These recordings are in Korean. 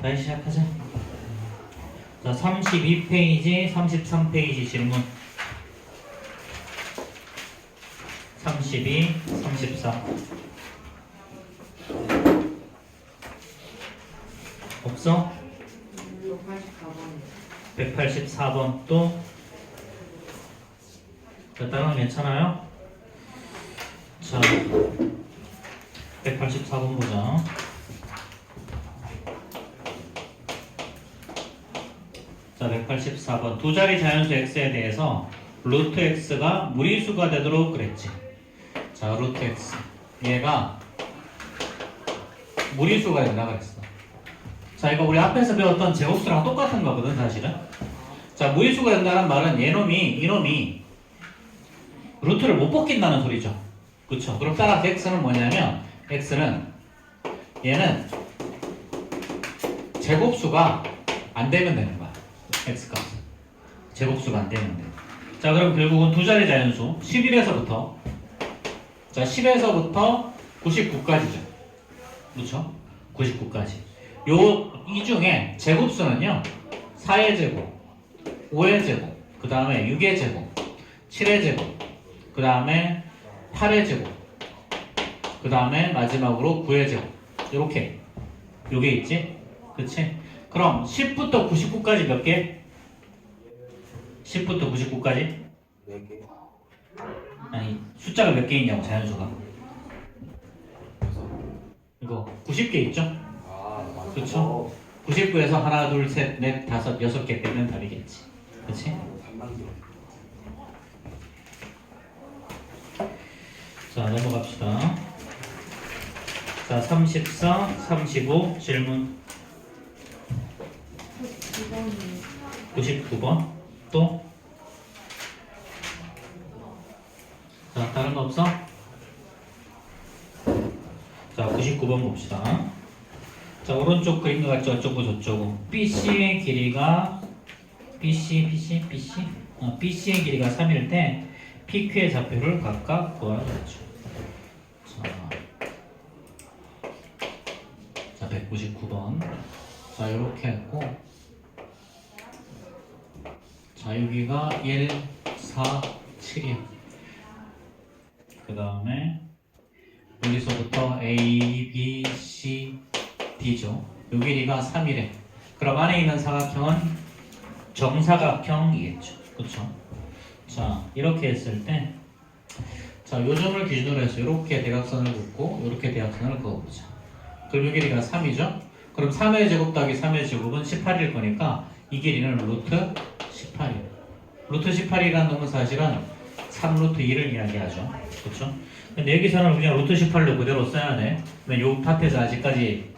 다시 시작하자. 자, 32페이지, 33페이지 질문. 32, 34. 없어? 184번 또? 자, 다른 건 괜찮아요? 자, 184번 보자. 자, 184번. 두 자리 자연수 x에 대해서 루트 x가 무리수가 되도록 그랬지. 자, 루트 x. 얘가 무리수가 된다 그랬어. 자, 이거 우리 앞에서 배웠던 제곱수랑 똑같은 거거든, 사실은. 자, 무리수가 된다는 말은 이놈이 루트를 못 벗긴다는 소리죠. 그쵸? 그럼 따라서 x는 뭐냐면, x는 얘는 제곱수가 안 되면 되는 거야. x값. 제곱수가 안 되면 돼. 자, 그럼 결국은 두 자리 자연수 11에서부터 자, 10에서부터 99까지죠. 그렇죠? 99까지. 이 중에 제곱수는요. 4의 제곱, 5의 제곱, 그 다음에 6의 제곱, 7의 제곱, 그 다음에 8의 제곱, 그 다음에 마지막으로 9의 제곱. 이렇게 요게 있지? 그치? 그럼 10부터 99까지 몇 개? 10부터 99까지? 4개. 아니, 숫자가 몇 개 있냐고, 자연수가. 이거 90개 있죠? 아, 맞아. 그쵸? 99에서 하나, 둘, 셋, 넷, 다섯, 6개 빼면 답이겠지. 그치? 3만 개. 자, 넘어갑시다. 자, 34, 35 질문. 99번 또? 자, 다른 거 없어? 자, 99번 봅시다. 자, 오른쪽 그림과 같이 어쩌고 저쩌고. BC의 길이가 BC의 길이가 3일 때 PQ의 좌표를 각각 구하라 그랬죠. 자, 199번. 자, 이렇게 했고, 자, 여기가 1, 4, 7이야. 그 다음에 여기서부터 A, B, C, D죠. 요 길이가 3이래. 그럼 안에 있는 사각형은 정사각형이겠죠. 그쵸? 자, 이렇게 했을 때, 자, 요 점을 기준으로 해서 이렇게 대각선을 긋고 이렇게 대각선을 그어보자. 그럼 요 길이가 3이죠? 그럼 3의 제곱 더하기 3의 제곱은 18일 거니까 이 길이는 루트 18이에요. 루트 18이라는 놈은 사실은 3루트 2를 이야기하죠. 그렇죠? 근데 여기서는 그냥 루트 18로 그대로 써야 돼. 왜냐면 요 파트에서 아직까지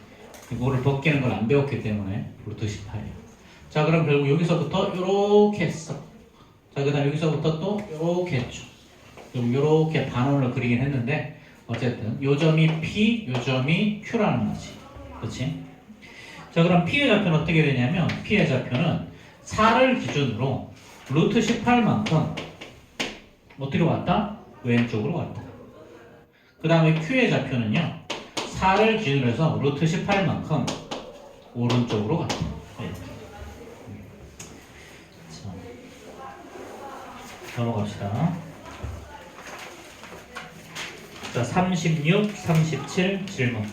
이거를 벗기는 걸 안 배웠기 때문에 루트 18이에요. 자, 그럼 결국 여기서부터 요렇게 했어. 자, 그 다음 여기서부터 또 요렇게 했죠. 그럼 요렇게 반원을 그리긴 했는데 어쨌든 요 점이 P, 요 점이 Q라는 거지. 그렇지? 자, 그럼 P의 좌표는 어떻게 되냐면 P의 좌표는 4를 기준으로 루트 18만큼 어디로 왔다? 왼쪽으로 왔다. 그 다음에 Q의 좌표는요 4를 기준으로 해서 루트 18만큼 오른쪽으로 갔다. 네. 자, 넘어갑시다. 자, 36, 37 질문.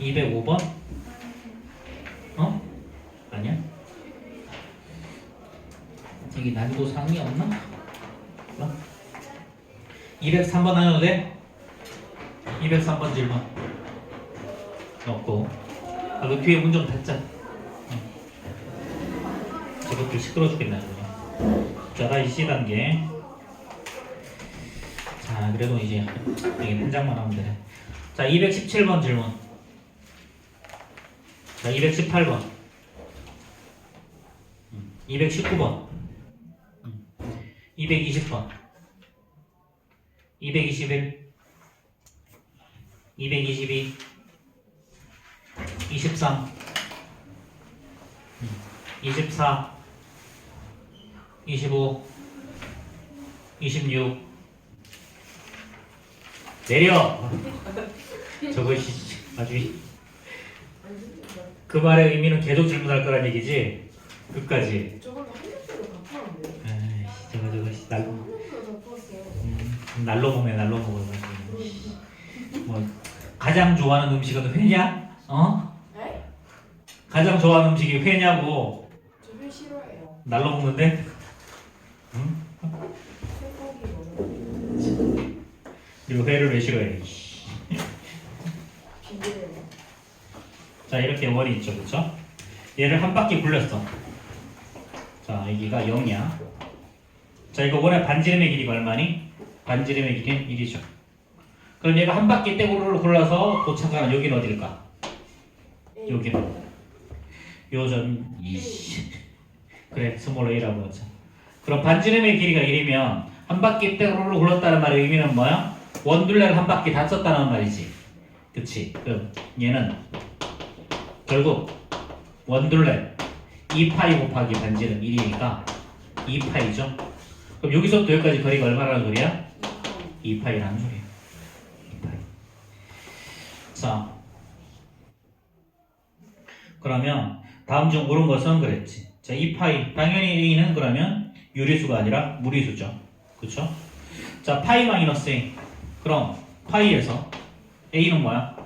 (205번) 어? 아니야? 여기 난이도 상이 없나? 203번 하셔도 돼? 203번 질문 없고. 아, 그 뒤에 문 좀 닫자. 저것들 시끄러워 죽겠네. 자, 다시 C단계. 자, 그래도 이제 여기 한 장만 하면 되네. 자, 217번 질문. 자, 218번. 219번. 220번. 221. 222. 23. 24. 25. 26. 내려. 저것이 아주 그 말의 의미는 계속 질문할 거란 얘기지. 끝까지. 저걸로 한 겹대로 갚았는데요. 에이씨, 저거 날로 한 겹대로 갚았어요. 날로 먹네, 날로 먹어. 뭐 가장 좋아하는 음식은 회냐? 어? 에? 가장 좋아하는 음식이 회냐고. 저회 싫어해요. 날로 먹는데? 응? 생고기 먹는 그리고 회를 왜 싫어해? 비계예요. 자, 이렇게 원이 있죠, 그쵸? 얘를 한 바퀴 굴렸어. 자, 여기가 0이야. 자, 이거 원의 반지름의 길이가 얼마니? 반지름의 길이는 1이죠. 그럼 얘가 한 바퀴 떼구르르 굴러서 도착하는 여기는 어딜까? 여기는 요점 2. 그래, 스몰 a라고 하자. 그럼 반지름의 길이가 1이면 한 바퀴 떼구르르 굴렀다는 말의 의미는 뭐야? 원둘레를 한 바퀴 다 썼다는 말이지. 그치? 그럼 얘는 결국 원둘레 2파이 곱하기 반지름 1이니까 2파이죠. 그럼 여기서부터 여기까지 거리가 얼마라는 소리야? 2파이라는 소리야. 2파이. 자, 그러면 다음 중 옳은 것은 그랬지. 자, 2파이. 당연히 A는 그러면 유리수가 아니라 무리수죠. 그쵸? 자, 파이 마이너스 A. 그럼 파이에서 A는 뭐야?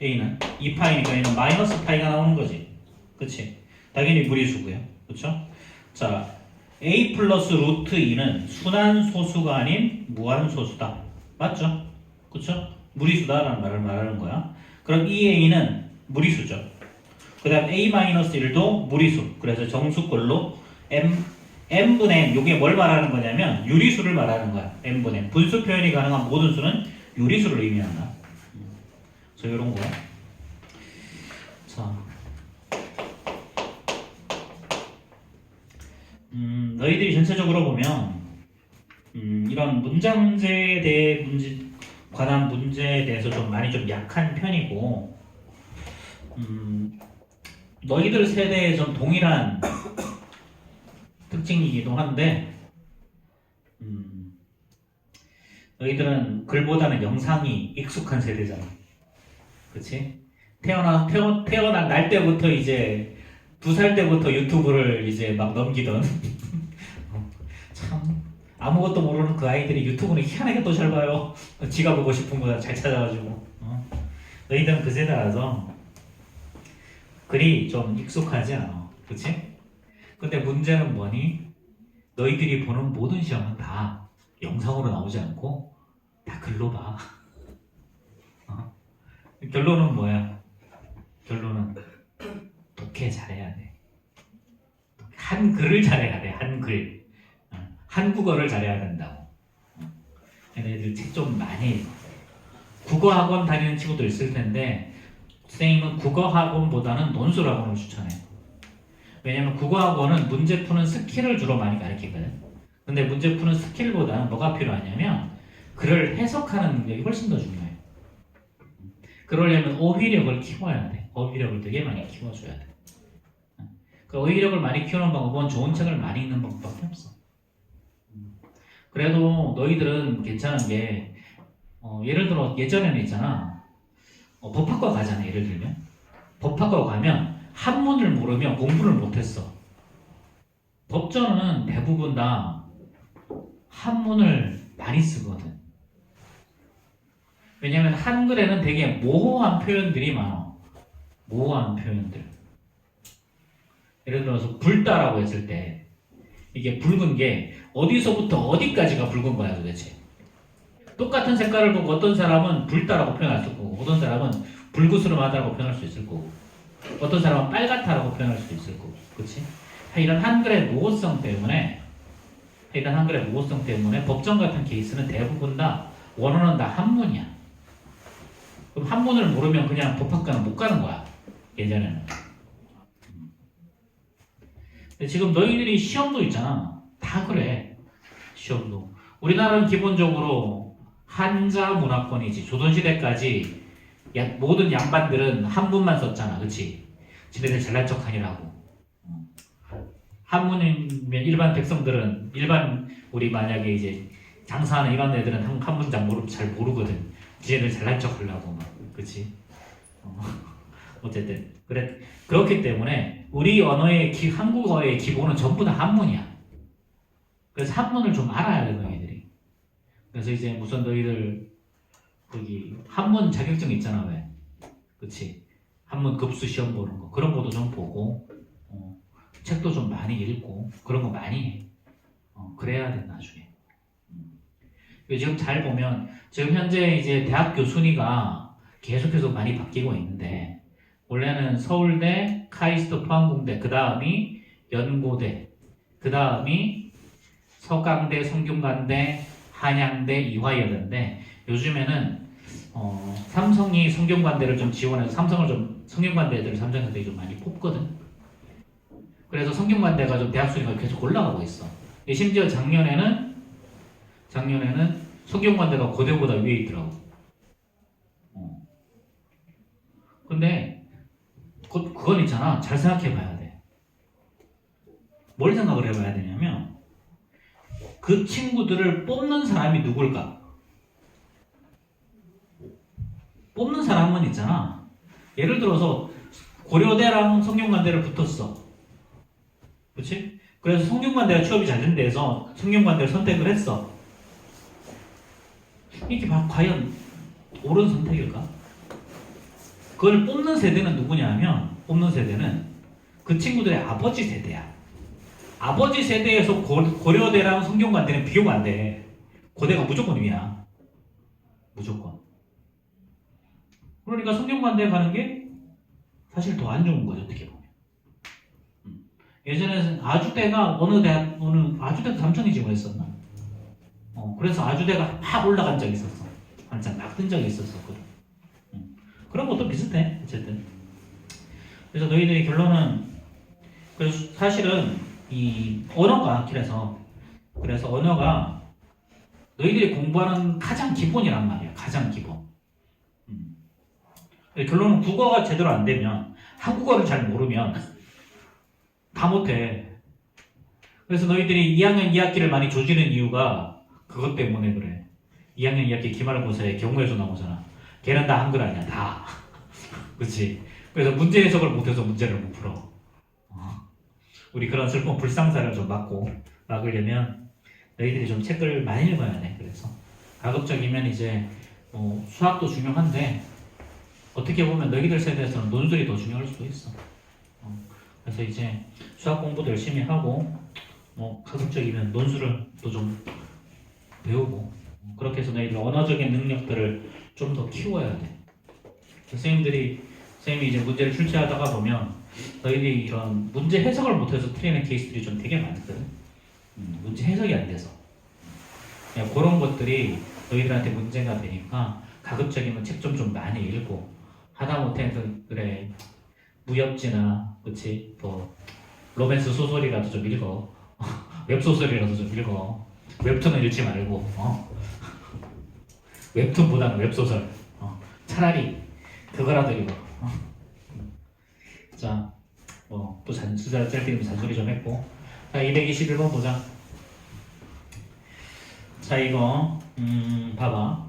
A는 2파이니까 얘는 마이너스 파이가 나오는 거지. 그치? 당연히 무리수고요. 그쵸? 자, A 플러스 루트 2는 순환소수가 아닌 무한소수다. 맞죠? 그쵸? 무리수다라는 말을 말하는 거야. 그럼 이 A는 무리수죠. 그 다음 A-1도 무리수. 그래서 정수꼴로 M분의 M, 이게 뭘 말하는 거냐면 유리수를 말하는 거야. M분의 M. 분수 표현이 가능한 모든 수는 유리수를 의미한다. 그래서 이런 거야. 자, 너희들이 전체적으로 보면 이런 문제에 대해 관한 문제에 대해서 좀 많이 좀 약한 편이고 너희들 세대에 좀 동일한 특징이기도 한데 너희들은 글보다는 영상이 익숙한 세대잖아. 그치? 태어난 날 때부터 이제 2살 때부터 유튜브를 이제 막 넘기던 참 아무것도 모르는 그 아이들이 유튜브는 희한하게 또 잘 봐요. 지가 보고 싶은 거 잘 찾아가지고 너희들은 그 세대라서 글이 좀 익숙하지 않아. 그치? 근데 문제는 뭐니? 너희들이 보는 모든 시험은 다 영상으로 나오지 않고 다 글로 봐. 결론은 뭐야? 결론은 독해 잘해야 돼. 한글을 잘해야 돼. 한글. 한국어를 잘해야 된다고. 애들 책 좀 많이 읽어. 국어학원 다니는 친구도 있을 텐데 선생님은 국어학원보다는 논술학원을 추천해. 왜냐면 국어학원은 문제 푸는 스킬을 주로 많이 가르치거든. 근데 문제 푸는 스킬보다는 뭐가 필요하냐면 글을 해석하는 능력이 훨씬 더 중요해. 그러려면 어휘력을 키워야 돼. 어휘력을 되게 많이 키워줘야 돼. 그 어휘력을 많이 키우는 방법은 좋은 책을 많이 읽는 방법밖에 없어. 그래도 너희들은 괜찮은 게 예를 들어 예전에는 있잖아. 법학과 가잖아. 예를 들면 법학과 가면 한문을 모르면 공부를 못했어. 법전은 대부분 다 한문을 많이 쓰거든. 왜냐면 한글에는 되게 모호한 표현들이 많아. 모호한 표현들. 예를 들어서 붉다라고 했을 때 이게 붉은 게 어디서부터 어디까지가 붉은 거야 도대체. 똑같은 색깔을 보고 어떤 사람은 붉다라고 표현할 수 있고 어떤 사람은 붉으스름하다라고 표현할 수 있을 거고 어떤 사람은 빨갛다라고 표현할 수도 있을 거고. 그치? 이런 한글의 모호성 때문에 법정 같은 케이스는 대부분 다 원어는 다 한문이야. 그럼 한문을 모르면 그냥 법학과는 못 가는 거야. 예전에는. 근데 지금 너희들이 시험도 있잖아. 다 그래. 시험도. 우리나라는 기본적으로 한자 문화권이지. 조선시대까지 모든 양반들은 한문만 썼잖아. 그치? 지네들 잘난 척 하니라고. 한문이면 일반 백성들은 우리 만약에 이제 장사하는 일반 애들은 한 문장 잘 모르거든. 쟤들 잘난 척 하려고 막, 그치? 어쨌든 그래 그렇기 때문에 우리 언어의 한국어의 기본은 전부 다 한문이야. 그래서 한문을 좀 알아야 돼 너희들이. 그래서 이제 무슨 너희들 거기 한문 자격증 있잖아 왜? 그치? 한문 급수 시험 보는 거 그런 것도 좀 보고 책도 좀 많이 읽고 그런 거 많이 해. 그래야 돼 나중에. 지금 잘 보면 지금 현재 이제 대학교 순위가 계속해서 많이 바뀌고 있는데 원래는 서울대, 카이스트 포항공대, 그 다음이 연고대, 그 다음이 서강대, 성균관대, 한양대, 이화여대인데 요즘에는 삼성이 성균관대를 좀 지원해서 성균관대 애들을 삼성에서 좀 많이 뽑거든. 그래서 성균관대가 좀 대학 순위가 계속 올라가고 있어. 심지어 작년에는 성균관대가 고대보다 위에 있더라고. 근데 그건 있잖아. 잘 생각해봐야 돼. 뭘 생각을 해봐야 되냐면 그 친구들을 뽑는 사람이 누굴까? 뽑는 사람은 있잖아. 예를 들어서 고려대랑 성균관대를 붙었어. 그렇지? 그래서 성균관대가 취업이 잘 된 데서 성균관대를 선택을 했어. 이게 과연 옳은 선택일까? 그걸 뽑는 세대는 누구냐 하면 뽑는 세대는 그 친구들의 아버지 세대야. 아버지 세대에서 고려대랑 성균관대는 비교가 안 돼. 고대가 무조건 위야. 무조건. 그러니까 성균관대 가는 게 사실 더 안 좋은 거죠 어떻게 보면. 예전에 아주대가 아주대가 삼천이지 뭐했었나? 그래서 아주대가 막 올라간 적이 있었어. 한참 막 뜬 적이 있었거든. 그런 것도 비슷해 어쨌든. 그래서 너희들이 결론은 그래서 사실은 이 언어가 그래서 언어가 너희들이 공부하는 가장 기본이란 말이야. 가장 기본. 결론은 국어가 제대로 안 되면 한국어를 잘 모르면 다 못해. 그래서 너희들이 2학년 2학기를 많이 조지는 이유가 그것 때문에 그래. 2학년 2학기 기말고사에 경우에서 나오잖아. 걔는 다 한글 아니야. 다. 그치? 그래서 문제 해석을 못해서 문제를 못 풀어. 우리 그런 슬픈 불상사를 좀 막으려면 너희들이 좀 책을 많이 읽어야 돼. 그래서 가급적이면 이제 수학도 중요한데 어떻게 보면 너희들 세대에서는 논술이 더 중요할 수도 있어. 그래서 이제 수학 공부도 열심히 하고 가급적이면 논술을 또 좀 배우고 그렇게 해서 너희들 언어적인 능력들을 좀 더 키워야 돼. 선생님이 이제 문제를 출제하다가 보면 너희들이 이런 문제 해석을 못해서 틀리는 케이스들이 좀 되게 많거든. 문제 해석이 안 돼서 그런 것들이 너희들한테 문제가 되니까 가급적이면 책 좀 많이 읽고 하다못해 그래 무협지나 그치 뭐 로맨스 소설이라도 좀 읽어. 웹소설이라도 좀 읽어. 웹툰은 읽지 말고 웹툰보다는 웹소설 차라리 그거라도 읽어. 자, 또 짧게 잔소리 좀 했고. 자, 221번 보자. 자, 이거 봐봐.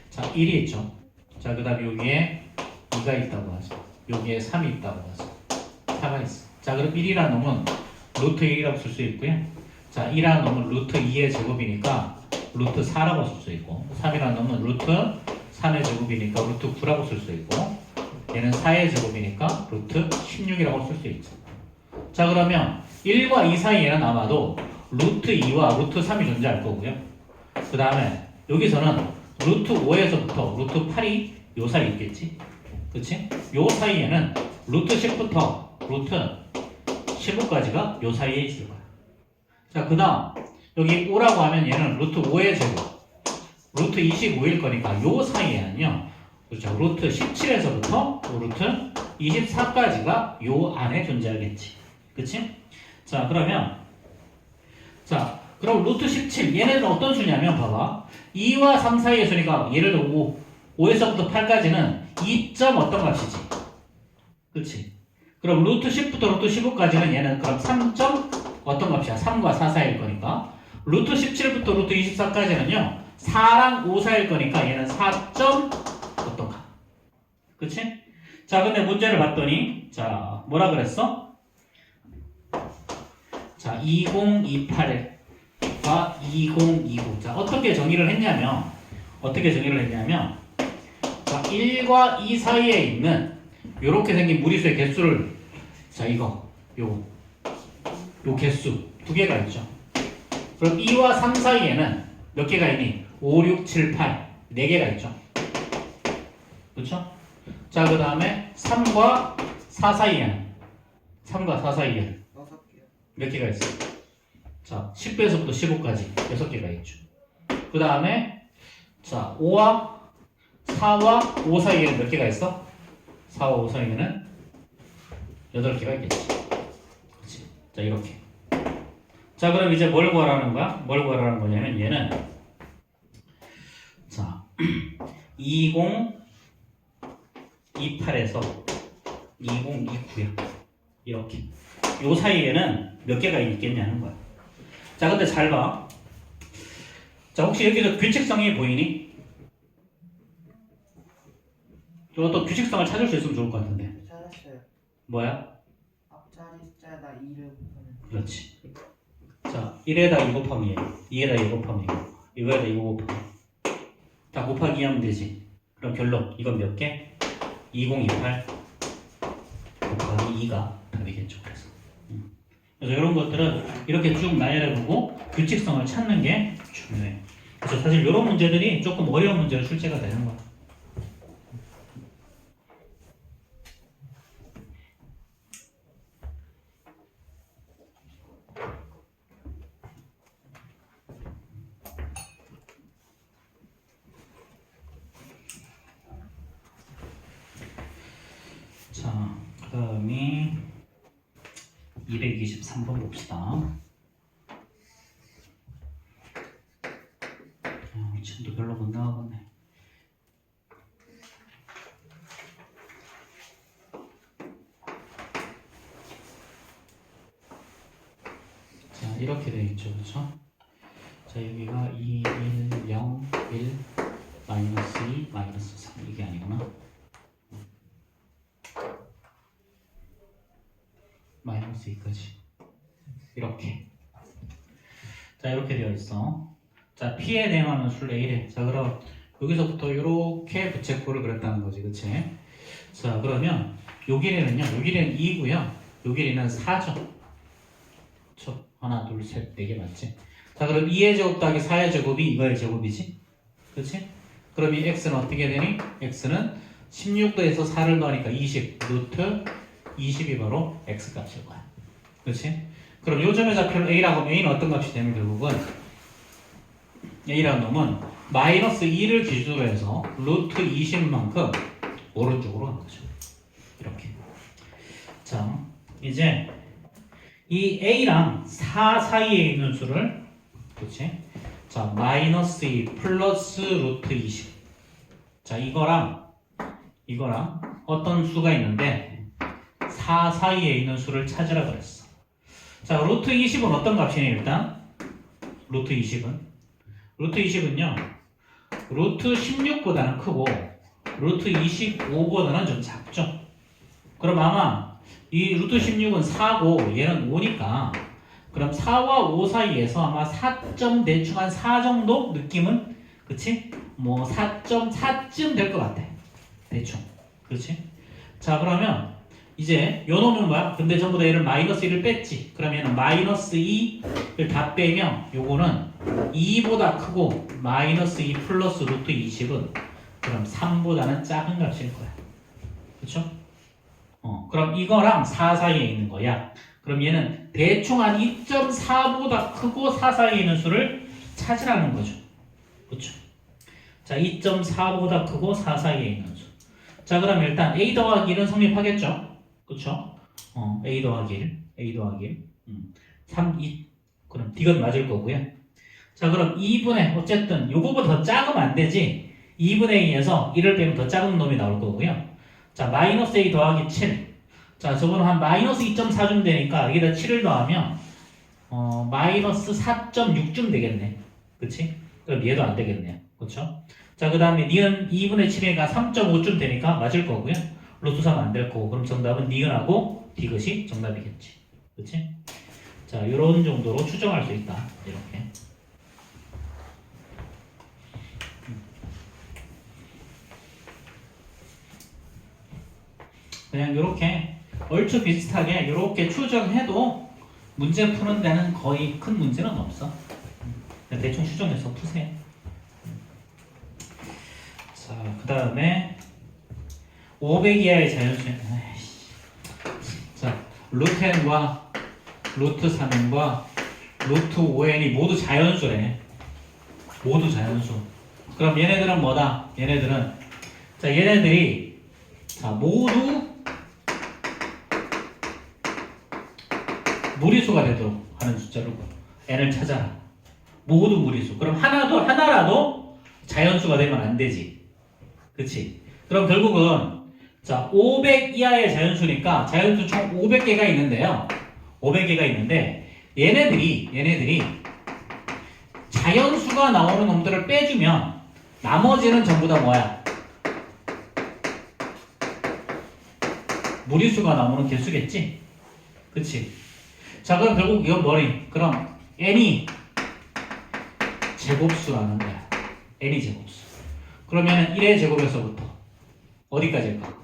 자, 1이 있죠. 자, 그 다음에 여기에 2가 있다고 하죠. 여기에 3이 있다고 하죠. 4가 있어. 자, 그럼 1이라는 놈은 루트 1이라고 쓸 수 있고요. 자, 2라는 놈은 루트 2의 제곱이니까 루트 4라고 쓸 수 있고, 3이라는 놈은 루트 3의 제곱이니까 루트 9라고 쓸 수 있고, 얘는 4의 제곱이니까 루트 16이라고 쓸 수 있죠. 자, 그러면 1과 2 사이에는 아마도 루트 2와 루트 3이 존재할 거고요. 그 다음에 여기서는 루트 5에서부터 루트 8이 요 사이에 있겠지. 그치? 요 사이에는 루트 10부터 루트 15까지가 요 사이에 있을 거야. 자, 그 다음 여기 5라고 하면 얘는 루트 5의 제곱 루트 25일 거니까 요 사이에는요, 그렇죠, 루트 17에서부터 루트 24까지가 요 안에 존재하겠지. 그치? 자, 그럼 루트 17 얘네는 어떤 수냐면 봐봐, 2와 3 사이의 수니까 예를 들어 5에서부터 8까지는 2. 어떤 값이지? 그치? 그럼 루트 10부터 루트 15까지는 얘는 그럼 3. 어떤 값이야? 3과 4 사이일 거니까 루트 17부터 루트 24까지는요 4랑 5 사이일 거니까 얘는 4. 어떤가? 그치? 자, 근데 문제를 봤더니 자, 뭐라 그랬어? 자, 2028과 2020. 자, 어떻게 정의를 했냐면 자, 1과 2 사이에 있는 요렇게 생긴 무리수의 개수를 자, 요 개수 두 개가 있죠. 그럼 2와 3 사이에는 몇 개가 있니? 5, 6, 7, 8 네 개가 있죠. 그렇죠? 자, 그 다음에 3과 4 사이에는 몇 개가 있어요? 자, 10배에서부터 15까지 6개가 있죠. 그 다음에 자, 4와 5 사이에는 몇 개가 있어? 4와 5 사이에는 8개가 있겠지. 그렇지? 자, 이렇게. 자, 그럼 이제 뭘 구하라는 거야? 뭘 구하라는 거냐면 얘는 자, 2028에서 2029야. 이렇게. 요 사이에는 몇 개가 있겠냐는 거야. 자, 근데 잘 봐. 자, 혹시 여기서 규칙성이 보이니? 또 규칙성을 찾을 수 있으면 좋을 것 같은데. 찾았어요. 뭐야? 앞자리 숫자에다 2를 곱하면 그렇지. 자, 1에다 2 곱하면 1, 2에다 2 곱하면 2, 이거에다 2 곱하면 다 곱하기 하면 되지. 그럼 결론, 이건 몇 개? 2028 곱하기 2가 답이겠죠. 그래서 이런 것들은 이렇게 쭉 나열해보고 규칙성을 찾는 게 중요해. 그래서 사실 이런 문제들이 조금 어려운 문제로 출제가 되는 거야. 자, 그다음이 223번 봅시다. 지금도 별로 못 나와봤네. 자, 이렇게 되어 있죠, 그렇죠? 자, 여기가 2, 1, 0, 1, 마이너스 2, 마이너스 3 이게 아니구나. 마이너스 2까지 이렇게. 자, 이렇게 되어 있어. 자, P에 대응하는 순례 1회. 자, 그럼 여기서부터 이렇게 부채꼴을 그렸다는 거지, 그치? 자, 그러면 요 길이는요, 요 길이는 2고요, 요 길이는 4죠. 그쵸? 하나, 둘, 셋, 네 개 맞지? 자, 그럼 2의 제곱 더하기 4의 제곱이 이거의 제곱이지? 그치? 그럼 이 x는 어떻게 되니? x는 16도에서 4를 넣으니까 20, 루트 20이 바로 x 값일 거야. 그렇지? 그럼 요점에 좌표를 a라고 하면 a는 어떤 값이 되면 결국은 a라는 놈은 마이너스 2를 기준으로 해서 루트 20만큼 오른쪽으로 간 거죠. 이렇게. 자, 이제 이 a랑 4 사이에 있는 수를, 그렇지? 자, 마이너스 2 플러스 루트 20. 자, 이거랑 어떤 수가 있는데 4 사이에 있는 수를 찾으라 그랬어. 자, 루트 20은 어떤 값이니 일단? 루트 20은요. 루트 16보다는 크고 루트 25보다는 좀 작죠. 그럼 아마 이 루트 16은 4고 얘는 5니까 그럼 4와 5 사이에서 아마 4점 대충 한 4 정도 느낌은, 그치? 뭐 4.4쯤 될 것 같아. 대충. 그렇지? 자, 그러면 이제 요 놈은 뭐야? 근데 전부 다 얘를 마이너스 1을 뺐지. 그러면 얘는 마이너스 2를 다 빼면 요거는 2보다 크고 마이너스 2 플러스 루트 20은 그럼 3보다는 작은 값일 거야. 그쵸? 그럼 이거랑 4 사이에 있는 거야. 그럼 얘는 대충 한 2.4보다 크고 4 사이에 있는 수를 찾으라는 거죠. 그쵸? 자, 2.4보다 크고 4 사이에 있는 수. 자, 그럼 일단 a 더하기 1은 성립하겠죠? 그쵸? a 더하기 1. 3, 2. 그럼 D건 맞을 거고요. 자, 그럼 2분의, 어쨌든 요거보다 더 작으면 안 되지. 2분의 2에서 1을 빼면 더 작은 놈이 나올 거고요. 자, 마이너스 a 더하기 7. 자, 저거는 한 마이너스 2.4쯤 되니까 여기다 7을 더하면 마이너스 4.6쯤 되겠네. 그치? 그럼 얘도 안 되겠네요. 그렇죠? 자, 그 다음에 니은 2분의 7이니까 3.5쯤 되니까 맞을 거고요. 루트 3 안 될 거고. 그럼 정답은 니은하고 디귿이 정답이겠지. 그렇지? 자, 이런 정도로 추정할 수 있다. 이렇게. 그냥 이렇게 얼추 비슷하게 이렇게 추정해도 문제 푸는 데는 거의 큰 문제는 없어. 그냥 대충 추정해서 푸세요. 자, 그 다음에 500 이하의 자연수. 자, 루트 n과 루트 3n과 루트 5n이 모두 자연수래. 모두 자연수. 그럼 얘네들은 뭐다? 얘네들은 자, 얘네들이 자, 모두 무리수가 되도록 하는 숫자로 n을 찾아라. 모두 무리수. 그럼 하나라도 자연수가 되면 안 되지. 그치? 그럼 결국은 자, 500 이하의 자연수니까 자연수 총 500개가 있는데요. 500개가 있는데 얘네들이 자연수가 나오는 놈들을 빼주면 나머지는 전부 다 뭐야? 무리수가 나오는 개수겠지? 그치? 자, 그럼 결국 이건 뭐니? 그럼 n이 제곱수라는 거야. n이 제곱수. 그러면 1의 제곱에서부터 어디까지일까?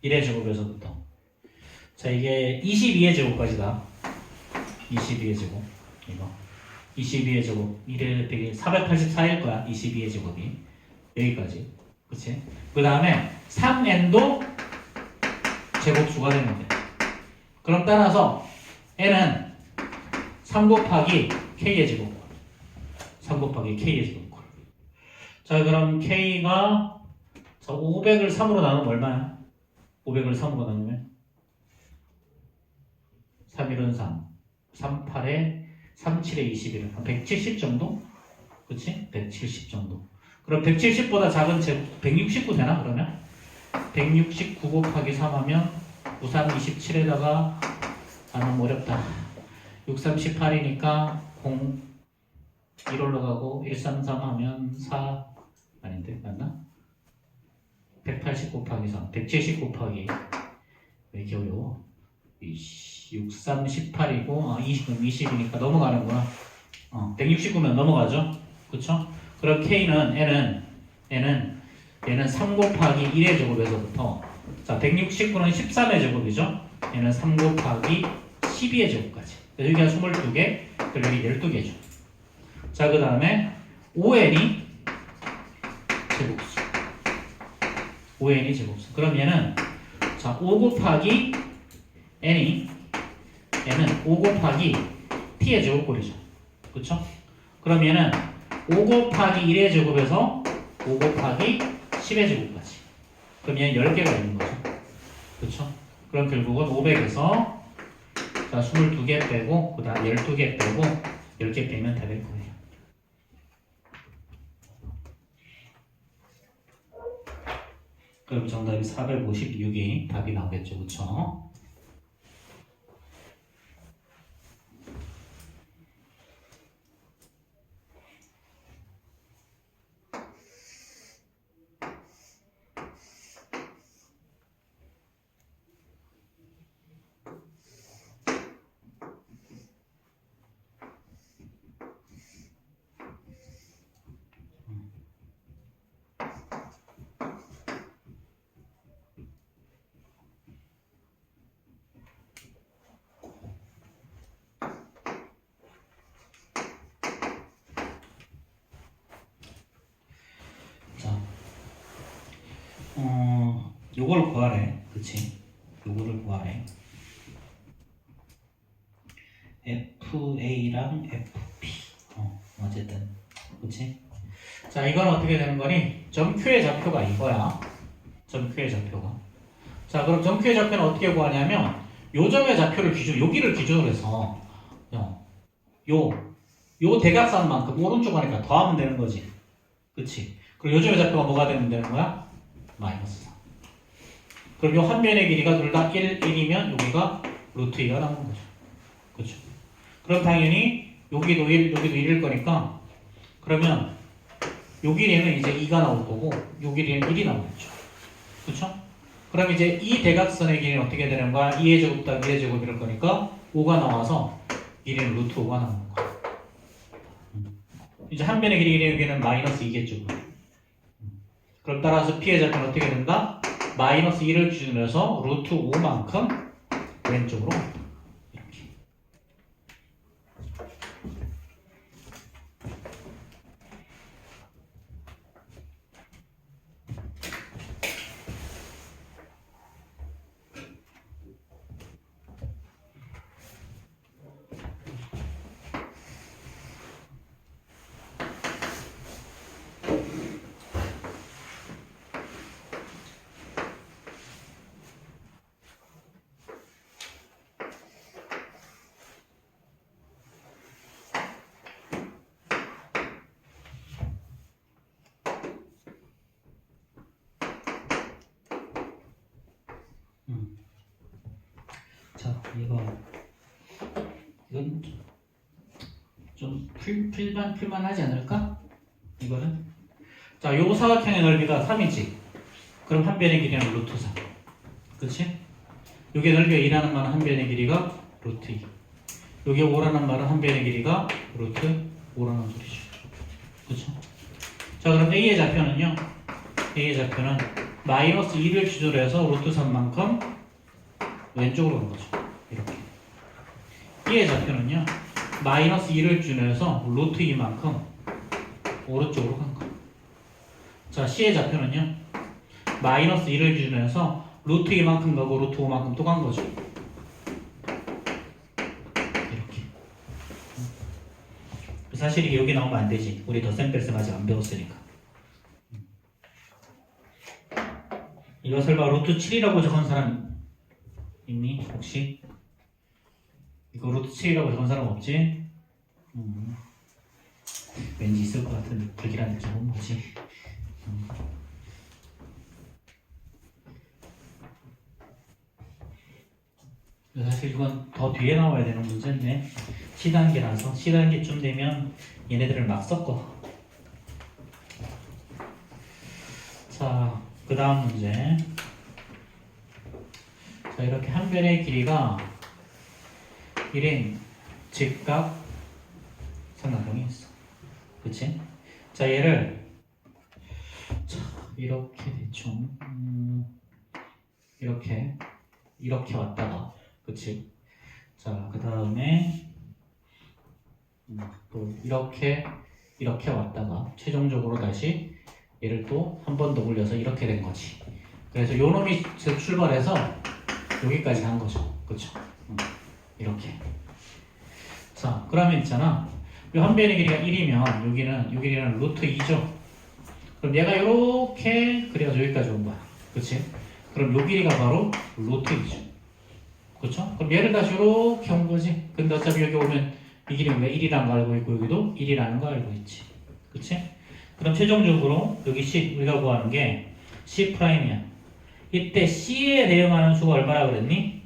1의 제곱에서부터 자, 이게 22의 제곱까지다. 22의 제곱 이거 22의 제곱 1의 100이 484일 거야. 22의 제곱이 여기까지. 그치? 그 다음에 3n도 제곱수가 되는데 그럼 따라서 n은 3 곱하기 k의 제곱꼴 3 곱하기 k의 제곱꼴. 자, 그럼 k가 자, 500을 3으로 나누면 얼마야? 500을 3으로 나누면 3일은 3 38에 37에 21은 한 170 정도? 그치? 170 정도. 그럼 170보다 작은 제곱 169 되나 그러면? 169 곱하기 3 하면 93 27에다가 너무 어렵다. 63 18이니까 0 1 올라가고 133 하면 4 아닌데 맞나? 180 곱하기 3 170 곱하기 왜 이렇게 어려워? 63 18이고 20은 20이니까 넘어가는구나. 169면 넘어가죠. 그쵸? 그럼 K는 N은 얘는 3 곱하기 1의 제곱에서부터 자 169는 13의 제곱이죠. 얘는 3 곱하기 12의 제곱까지. 여기가 22개, 그리고 여기 12개죠. 자, 그 다음에 5n이 제곱수. 5n이 제곱수. 그럼 얘는 자 5 곱하기 n은 5 곱하기 t의 제곱꼴이죠. 그쵸? 그럼 얘는 5 곱하기 1의 제곱에서 5 곱하기 10의 제곱까지. 그럼 얘는 10개가 있는 거죠. 그쵸? 그럼 결국은 500에서 자 22개 빼고 그 다음 12개 빼고 10개 빼면 다 될 거예요. 그럼 정답이 456이 답이 나오겠죠. 그쵸? 요걸 구하래. 그치? 요거를 구하래. FA랑 FP. 어쨌든. 그치? 자, 이건 어떻게 되는 거니? 점Q의 좌표가 이거야. 점Q의 좌표가. 자, 그럼 점Q의 좌표는 어떻게 구하냐면, 요 점의 좌표를 여기를 기준으로 해서, 요 대각선만큼 오른쪽 하니까 더하면 되는 거지. 그치? 그리고 요 점의 좌표가 뭐가 되면 되는 거야? 마이너스 4. 그럼 요 한 면의 길이가 둘 다 1이면 여기가 루트 2가 나오는 거죠. 그렇죠? 그럼 당연히 여기도 1, 여기도 1일 거니까 그러면 요 길이는 이제 2가 나올 거고 요 길이는 1이 나오겠죠. 그쵸? 그럼 이제 이 대각선의 길이는 어떻게 되는 거야? 2의 제곱 더하기 1의 제곱 이럴 거니까 5가 나와서 길이는 루트 5가 나오는 거야. 이제 한 변의 길이 여기는 마이너스 2겠죠. 그럼 따라서 P의 좌표는 어떻게 된다? 마이너스 2를 기준으로 해서 루트 5만큼 왼쪽으로 간다. 이렇게. 자, 이건 좀 풀만하지 않을까? 이거는. 자, 요 사각형의 넓이가 3이지. 그럼 한 변의 길이는 루트 3. 그치? 요게 넓이가 2라는 말은 한 변의 길이가 루트 2. 요게 5라는 말은 한 변의 길이가 루트 5라는 소리죠. 그쵸? 자, 그럼 A의 좌표는요? A의 좌표는 마이너스 2를 기준으로 해서 루트 3만큼 왼쪽으로 간 거죠. 이렇게. B의 좌표는요, 마이너스 2를 기준으로 해서 루트 2만큼 오른쪽으로 간 거예요. 자, C의 좌표는요, 마이너스 2를 기준으로 해서 루트 2만큼 가고 루트 5만큼 또 간 거죠. 이렇게. 사실 이게 여기 나오면 안 되지. 우리 더셈뺄셈 아직 안 배웠으니까. 이것을 봐 루트 7이라고 적은 사람 있니? 혹시? 이거 루트 7이라고 적은 사람 없지? 왠지 있을 것 같은 불길한 느낌은 뭐지? 사실 이건 더 뒤에 나와야 되는 문제인데 C단계라서 C단계쯤 되면 얘네들을 막 섞어. 자, 그 다음 문제. 자, 이렇게 한 변의 길이가 1인 직각 삼각형이 있어. 그치? 자, 얘를 자, 이렇게 대충 이렇게 왔다가 그치? 자, 그 다음에 또 이렇게 왔다가 최종적으로 다시 얘를 또 한 번 더 올려서 이렇게 된 거지. 그래서 요 놈이 출발해서 여기까지 간 거죠. 그쵸? 이렇게. 자, 그러면 있잖아. 요 한 변의 길이가 1이면 요 길이는 루트 2죠. 그럼 얘가 요렇게 그래서 여기까지 온 거야. 그치? 그럼 요 길이가 바로 루트 2죠. 그쵸? 그럼 얘를 다시 요렇게 온 거지. 근데 어차피 여기 오면 이 길이는 왜 1이라는 거 알고 있고 여기도 1이라는 거 알고 있지. 그치? 그럼 최종적으로 여기 C 우리가 구하는 게 C'이야. 이때 C에 대응하는 수가 얼마나 그랬니?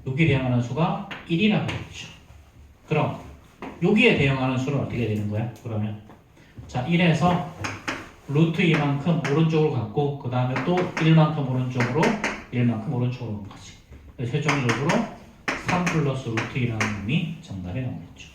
여기에 대응하는 수가 1이라고 그랬죠. 그럼 여기에 대응하는 수는 어떻게 되는 거야? 그러면 자 1에서 루트 2만큼 오른쪽으로 갔고 그 다음에 또 1만큼 오른쪽으로 온 거지. 그래서 최종적으로 3 플러스 루트 2라는 놈이 정답에 나오겠죠.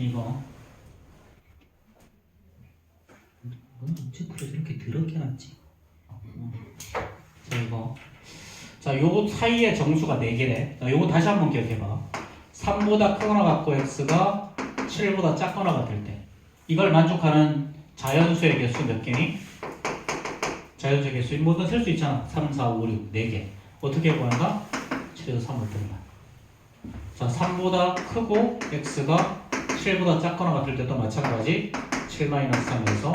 이거 언제 그래서 이렇게 더럽게 놨지? 자 이거 요 사이의 정수가 4개래. 자 요거 다시 한번 기억해봐. 3보다 크거나 같고 x가 7보다 작거나 같을 때 이걸 만족하는 자연수의 개수 몇 개니? 자연수 개수 뭐든 쓸 수 있잖아. 3, 4, 5, 6 4개. 어떻게 구한다? 7에서 3을 뺀다. 자, 3보다 크고 x가 7보다 작거나 같을 때도 마찬가지 7-3에서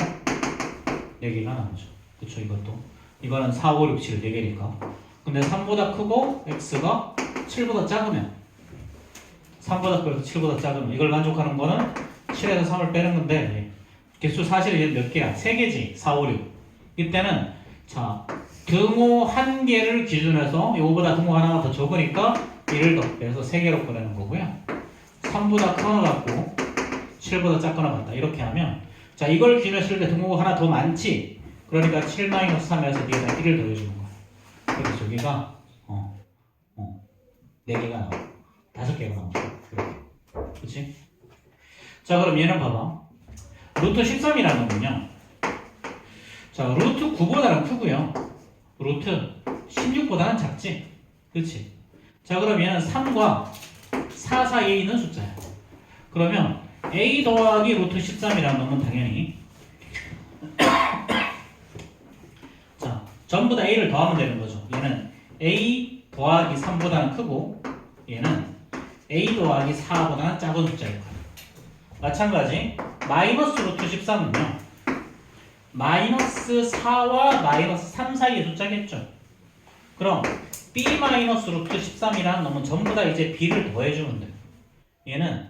4개가 나오죠. 그쵸, 이것도. 이거는 4, 5, 6, 7 4개니까. 근데 3보다 크고 x가 7보다 작으면 3보다 크고 7보다 작으면 이걸 만족하는 거는 7에서 3을 빼는 건데 개수 사실 이게 몇 개야? 3개지. 4, 5, 6. 이때는 자 등호 한 개를 기준해서 요거보다 등호 하나가 더 적으니까 1을 더 빼서 3개로 꺼내는 거고요. 3보다 크거나 같고 7보다 작거나 같다. 이렇게 하면 자 이걸 기준했을 때 등호가 하나 더 많지. 그러니까 7-3에서 뒤에다 1을 더해주는 거야. 그래서 저기가 4개가 나와. 5개가 나와. 이렇게. 그치? 자 그럼 얘는 봐봐. 루트 13이라는 거는요. 자 루트 9보다는 크고요. 루트 16보다는 작지. 그치? 자 그럼 얘는 3과 4 사이에 있는 숫자야. 그러면 a 더하기 루트 13이라는 놈은 당연히 자 전부 다 a를 더하면 되는 거죠. 얘는 a 더하기 3보다는 크고 얘는 a 더하기 4보다는 작은 숫자일 거야. 마찬가지 마이너스 루트 13은요 마이너스 4와 마이너스 3 사이의 숫자겠죠. 그럼 b 마이너스 루트 13이라는 놈은 전부 다 이제 b를 더해주면 돼요. 얘는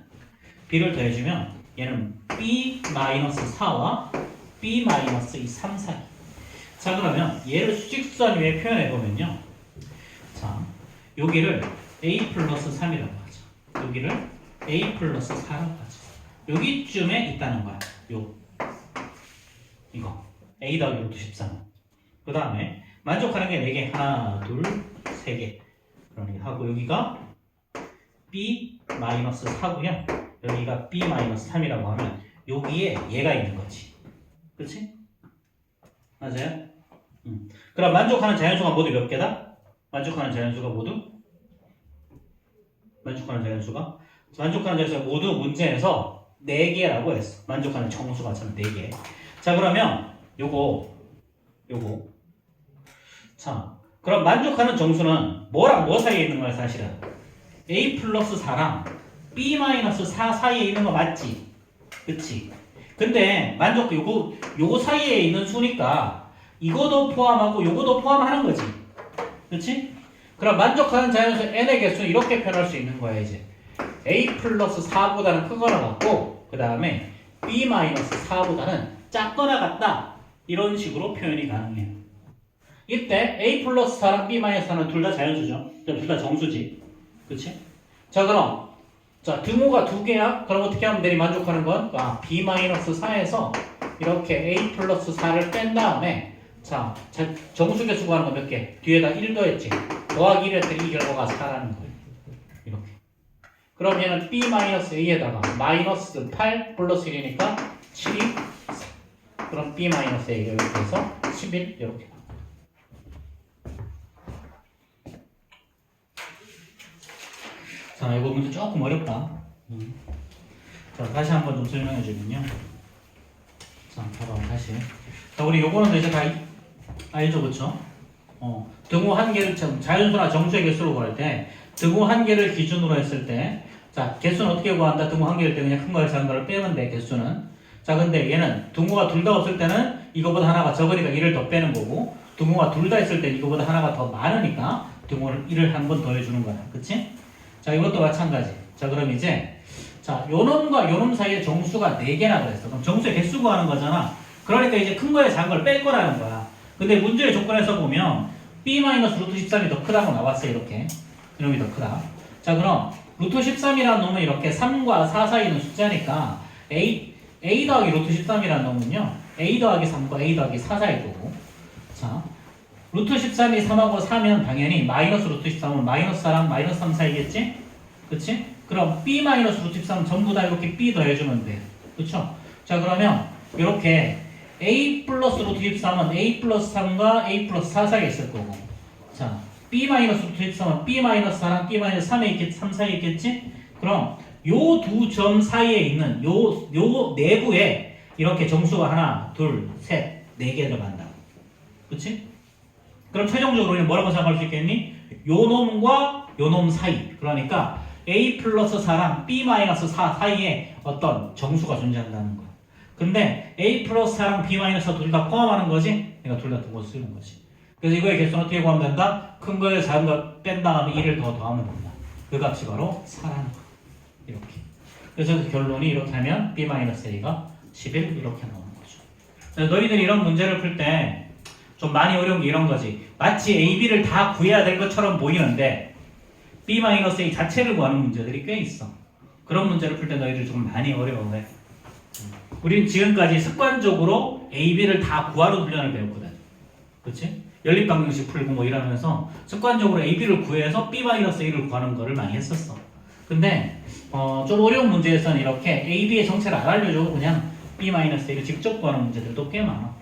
b를 더해주면 얘는 b 마이너스 4와 b 마이너스 3 사이. 자 그러면 얘를 수직수단 위에 표현해보면요. 자 여기를 a 플러스 3이라고 하죠. 여기를 a 플러스 4라고 하죠. 여기쯤에 있다는 거야. 이거 a 더하기 루트 13. 그 다음에 만족하는 게 4개. 하나, 둘, 3개. 그러니까 하고 여기가 b 마이너스 4고요. 여기가 b 마이너스 3이라고 하면 여기에 얘가 있는 거지. 그렇지? 맞아요? 그럼 만족하는 자연수가 모두 몇 개다? 만족하는 자연수가 모두 모두 문제에서 4개라고 했어. 만족하는 정수가 참 4개. 자 그러면 요거 자 그럼 만족하는 정수는 뭐랑 뭐 사이에 있는 거야 사실은? a 플러스 4랑 b 마이너스 4 사이에 있는 거 맞지? 그치? 근데 만족 요거 사이에 있는 수니까 이거도 포함하고 요거도 포함하는 거지. 그치? 그럼 만족하는 자연수 n의 개수는 이렇게 표현할 수 있는 거야 이제. a 플러스 4보다는 크거나 같고 그 다음에 b 마이너스 4보다는 작거나 같다. 이런 식으로 표현이 가능해요. 이때 a 플러스 4랑 b 마이너스 4는 둘 다 자연수죠. 둘 다 정수지. 그치? 자 그럼 자 등호가 2개야? 그럼 어떻게 하면 되니 만족하는 건? b 마이너스 4에서 이렇게 a 플러스 4를 뺀 다음에 자 정수개수 구하는 거 몇 개? 뒤에다 1 더했지. 더하기 1 했더니 이 결과가 4라는 거예요. 이렇게. 그럼 얘는 b 마이너스 a에다가 마이너스 8 플러스 1이니까 7이 4. 그럼 b 마이너스 a 이렇게 해서 11 이렇게. 자, 이거 문제 조금 어렵다. 자, 다시 한번 좀 설명해 주면요. 자, 봐봐, 다시. 자, 우리 요거는 이제 다 알죠, 그쵸? 등호 한 개를, 자연수나 정수의 개수로 구할 때, 등호 한 개를 기준으로 했을 때, 자, 개수는 어떻게 구한다? 등호 한 개일 때 그냥 큰 거에 작은 거를 빼면 돼, 개수는. 자, 근데 얘는 등호가 둘 다 없을 때는 이거보다 하나가 적으니까 1을 더 빼는 거고, 등호가 둘 다 있을 때 이거보다 하나가 더 많으니까 등호를 1을 한 번 더 해주는 거야. 그치? 자, 이것도 마찬가지. 자, 그럼 이제, 자, 요놈과 요놈 사이에 정수가 4개나 그랬어. 그럼 정수의 개수 구하는 거잖아. 그러니까 이제 큰 거에 작은 걸 뺄 거라는 거야. 근데 문제의 조건에서 보면, b-루트 13이 더 크다고 나왔어, 이렇게. 이놈이 더 크다. 자, 그럼, 루트 13이라는 놈은 이렇게 3과 4 사이에 있는 숫자니까, a 더하기 루트 13이라는 놈은요, a 더하기 3과 a 더하기 4 사이일 거고. 자, 루트 13이 3하고 4면 당연히 마이너스 루트 13은 마이너스 4랑 마이너스 3 사이겠지? 그치? 그럼 b 마이너스 루트 13은 전부 다 이렇게 b 더해주면 돼. 그쵸? 자 그러면 이렇게 a 플러스 루트 13은 a 플러스 3과 a 플러스 4 사이에 있을 거고 자 b 마이너스 루트 13은 b 마이너스 4랑 b 마이너스 3 사이에 있겠지? 그럼 요 두 점 사이에 있는 요 내부에 이렇게 정수가 하나, 둘, 셋, 4개 들어간다. 그치? 그럼 최종적으로 우리는 뭐라고 생각할 수 있겠니? 요 놈과 요 놈 사이. 그러니까 A 플러스 4랑 B 마이너스 4 사이에 어떤 정수가 존재한다는 거야. 근데 A 플러스 4랑 B 마이너스 4 둘 다 포함하는 거지? 그러니까 둘 다 두고 쓰는 거지. 그래서 이거의 개수는 어떻게 구하면 된다? 큰 거에 작은 거 뺀 다음에 1을 더 더하면 된다. 그 값이 바로 4라는 거. 이렇게. 그래서 결론이 이렇게 하면 B-A가 11 이렇게 나오는 거죠. 그래서 너희들이 이런 문제를 풀 때 좀 많이 어려운 게 이런 거지. 마치 A, B를 다 구해야 될 것처럼 보이는데 B-A 자체를 구하는 문제들이 꽤 있어. 그런 문제를 풀 때 너희들이 좀 많이 어려워해. 우린 지금까지 습관적으로 A, B를 다 구하는 훈련을 배웠거든. 그렇지? 연립방정식 풀고 뭐 이러면서 습관적으로 A, B를 구해서 B-A를 구하는 거를 많이 했었어. 근데 좀 어려운 문제에서는 이렇게 A, B의 정체를 안 알려주고 그냥 B-A를 직접 구하는 문제들도 꽤 많아.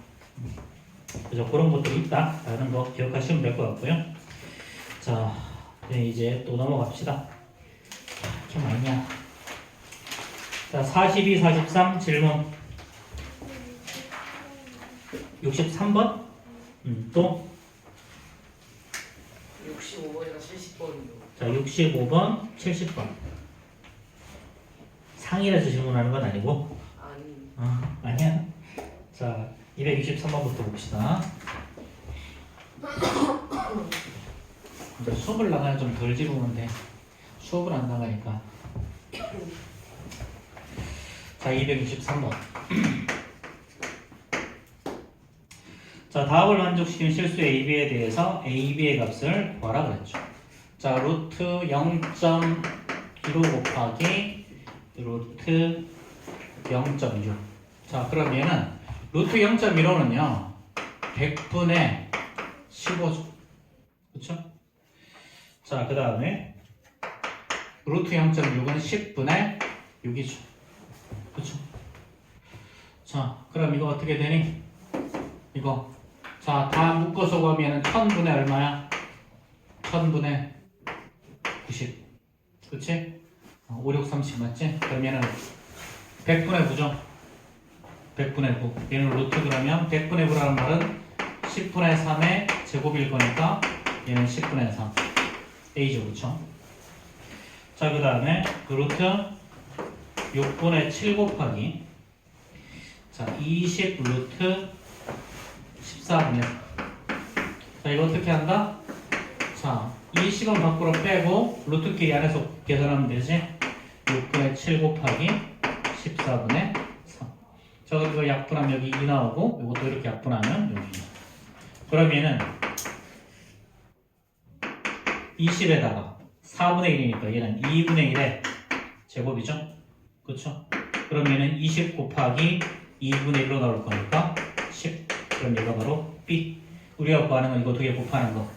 그래서 그런 것들이 있다라는 거 기억하시면 될 것 같고요. 자, 이제 또 넘어갑시다. 이렇게 많이냐. 자, 42, 43 질문. 63번? 또? 65번이랑 70번이요. 자, 65번, 70번. 상이라서 질문하는 건 아니고. 아니. 아니야. 자, 263번부터 봅시다. 이제 수업을 나가야 좀 덜 집으면 돼. 수업을 안 나가니까. 자, 263번. 자, 답을 만족시키는 실수 AB에 대해서 AB의 값을 구하라 그랬죠. 자, 루트 0.15 곱하기 루트 0.6. 자, 그럼 얘는 루트 0.15는요 100분의 15죠. 그쵸? 자, 그 다음에 루트 0.6은 10분의 6이죠. 그쵸? 자, 그럼 이거 어떻게 되니? 이거 자, 다 묶어서 구하면 1000분의 얼마야? 1000분의 90. 그치? 5, 6, 30 맞지? 그러면은 100분의 9죠? 100분의 9. 얘는 루트 그러면 100분의 9라는 말은 10분의 3의 제곱일 거니까 얘는 10분의 3. A죠, 그쵸? 자, 그 다음에 그 루트 6분의 7 곱하기 자, 20 루트 14분의 4. 자, 이거 어떻게 한다? 자, 20은 밖으로 빼고 루트끼리 안에서 계산하면 되지? 6분의 7 곱하기 14분의 3. 자, 그리고 약분하면 여기 2 나오고 이것도 이렇게 약분하면 여기 2. 그러면은 20에다가 4분의 1이니까 얘는 2분의 1의 제곱이죠? 그쵸? 그러면은 20 곱하기 2분의 1로 나올 거니까 10. 그럼 얘가 바로 B. 우리가 구하는 건 이거 두 개 곱하는 거.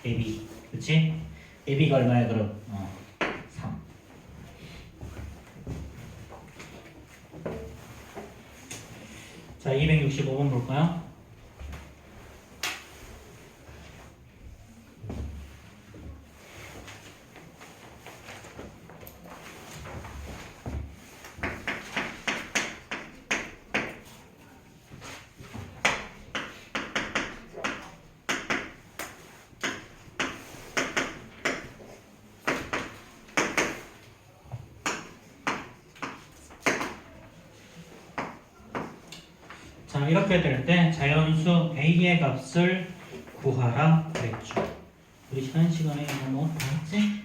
AB. 그치? AB가 얼마야 그럼? 3. 자, 265번 볼까요? 자, 이렇게 될 때 자연수 A의 값을 구하라 그랬죠. 우리 지난 시간에 이거 뭐 다 했지?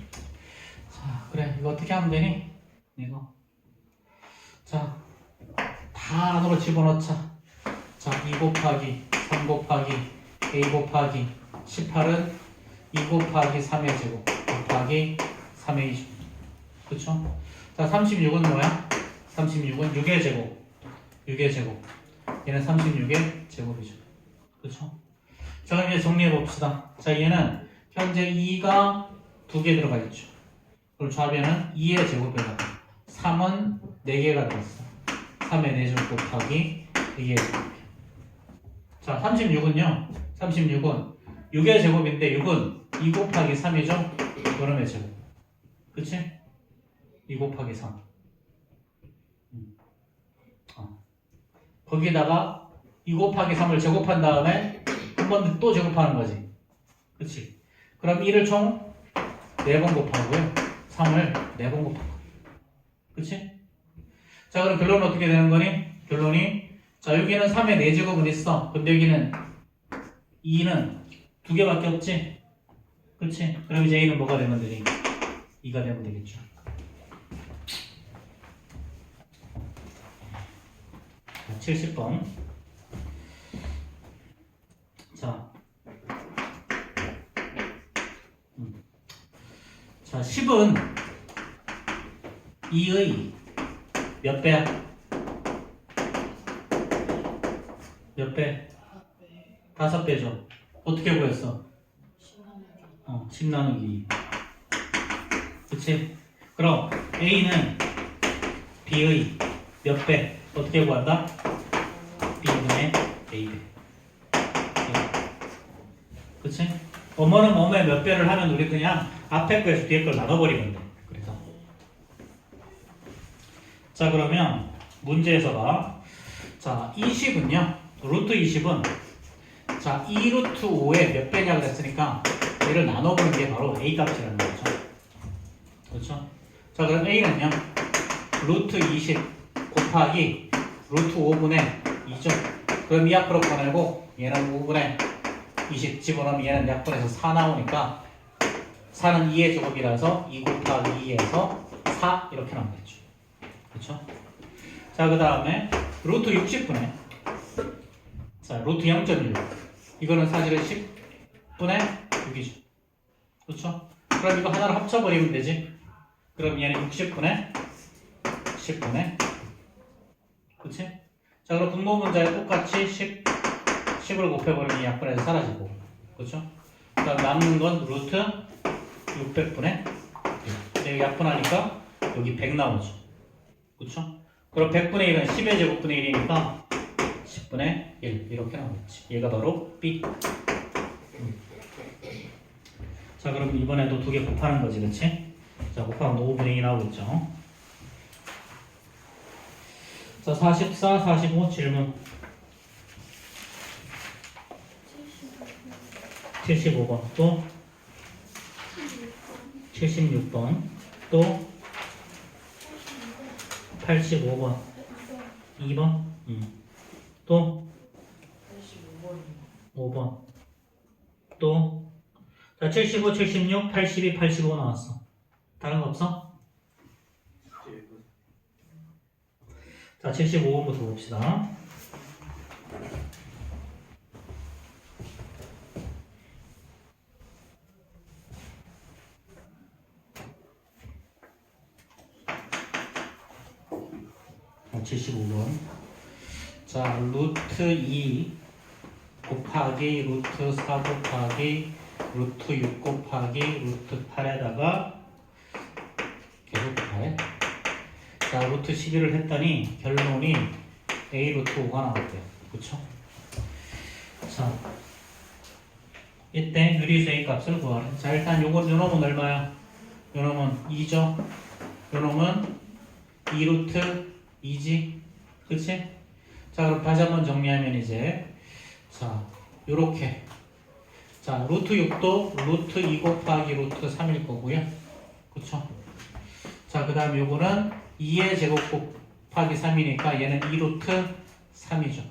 자, 그래. 이거 어떻게 하면 되니? 이거. 자, 다 안으로 집어넣자. 자, 2 곱하기 3 곱하기 A 곱하기 18은 2 곱하기 3의 제곱 곱하기 3의 20. 그쵸? 자, 36은 뭐야? 36은 6의 제곱. 6의 제곱. 얘는 36의 제곱이죠. 그쵸? 자, 그럼 이제 정리해봅시다. 자, 얘는 현재 2가 2개 들어가 있죠. 그리고 좌변은 2의 제곱에다가 3은 4개가 들었어. 3의 4제곱 곱하기 2의 제곱. 자, 36은요. 36은 6의 제곱인데 6은 2 곱하기 3이죠. 그럼의 제곱. 그치? 2 곱하기 3. 거기다가 2 곱하기 3을 제곱한 다음에 한 번 또 제곱하는 거지. 그치? 그럼 2를 총 4번 곱하고요. 3을 4번 곱한 거야. 그치? 자, 그럼 결론은 어떻게 되는 거니? 결론이, 자, 여기는 3의 4제곱은 있어. 근데 여기는 2는 2개밖에 없지? 그치? 그럼 이제 A는 뭐가 되면 되니? 2가 되면 되겠죠. 자, 70번. 자, 자, 10은 2의 몇 배야? 몇 배? 5배죠. 어떻게 구했어? 10 나누기 2. 그치? 그럼 A는 B의 몇 배? 어떻게 구한다? B분의 A배. 그치? 뭐뭐는 뭐뭐의 몇 배를 하면 우리 그냥 앞에 거에서 뒤에 걸 나눠버리면 돼. 그래서. 자, 그러면 문제에서가, 자, 20은요, 루트 20은, 자, 2 루트 5의 몇 배냐고 그랬으니까 얘를 나눠보는 게 바로 A 값이라는 거죠. 그렇죠? 자, 그럼 A는요, 루트 20 곱하기 루트 5분의 2죠. 그럼 이 앞으로 꺼내고 얘는 5분의 20 집어넣으면 얘는 약분해서 4 나오니까 4는 2의 제곱이라서 2 곱하기 2에서 4 이렇게 나오겠죠. 그렇죠? 자, 그 다음에 루트 60분의, 자, 루트 0.1 이거는 사실은 10분의 6이죠. 그렇죠? 그럼 이거 하나를 합쳐버리면 되지. 그럼 얘는 60분의 10분의, 그치? 자, 그럼 분모 문자에 똑같이 10을 곱해버리면 약분해서 사라지고, 그렇죠? 그 다음 남는 건 루트 600분의 1. 여기 약분하니까 여기 100 나오죠. 그렇죠? 그럼 100분의 1은 10의 제곱분의 1이니까 10분의 1 이렇게 나오겠지. 얘가 바로 B. 자, 그럼 이번에도 2개 곱하는 거지, 그렇지? 자, 곱하면 5분의 2 나오겠죠. 자, 44, 45 질문. 75번 또 76번 또 85번 2번 또 5번 또 자, 75, 76, 82, 85 나왔어. 다른 거 없어? 자, 75번부터 봅시다. 자, 75번. 자, 루트 2 곱하기 루트 4 곱하기 루트 6 곱하기 루트 8에다가 계속 곱해. 자, 루트 11을 했더니 결론이 A 루트 5가 나왔대요. 그쵸? 자, 이때 유리수 A 값을 구하래. 자, 일단 요거, 요 놈은 얼마야? 요 놈은 2죠? 요 놈은 2 루트 2지? 그치? 자, 그럼 다시 한번 정리하면 이제, 자, 요렇게. 자, 루트 6도 루트 2 곱하기 루트 3일 거고요. 그쵸? 자, 그 다음에 요거는 2의 제곱 곱하기 3이니까 얘는 2 루트 3이죠.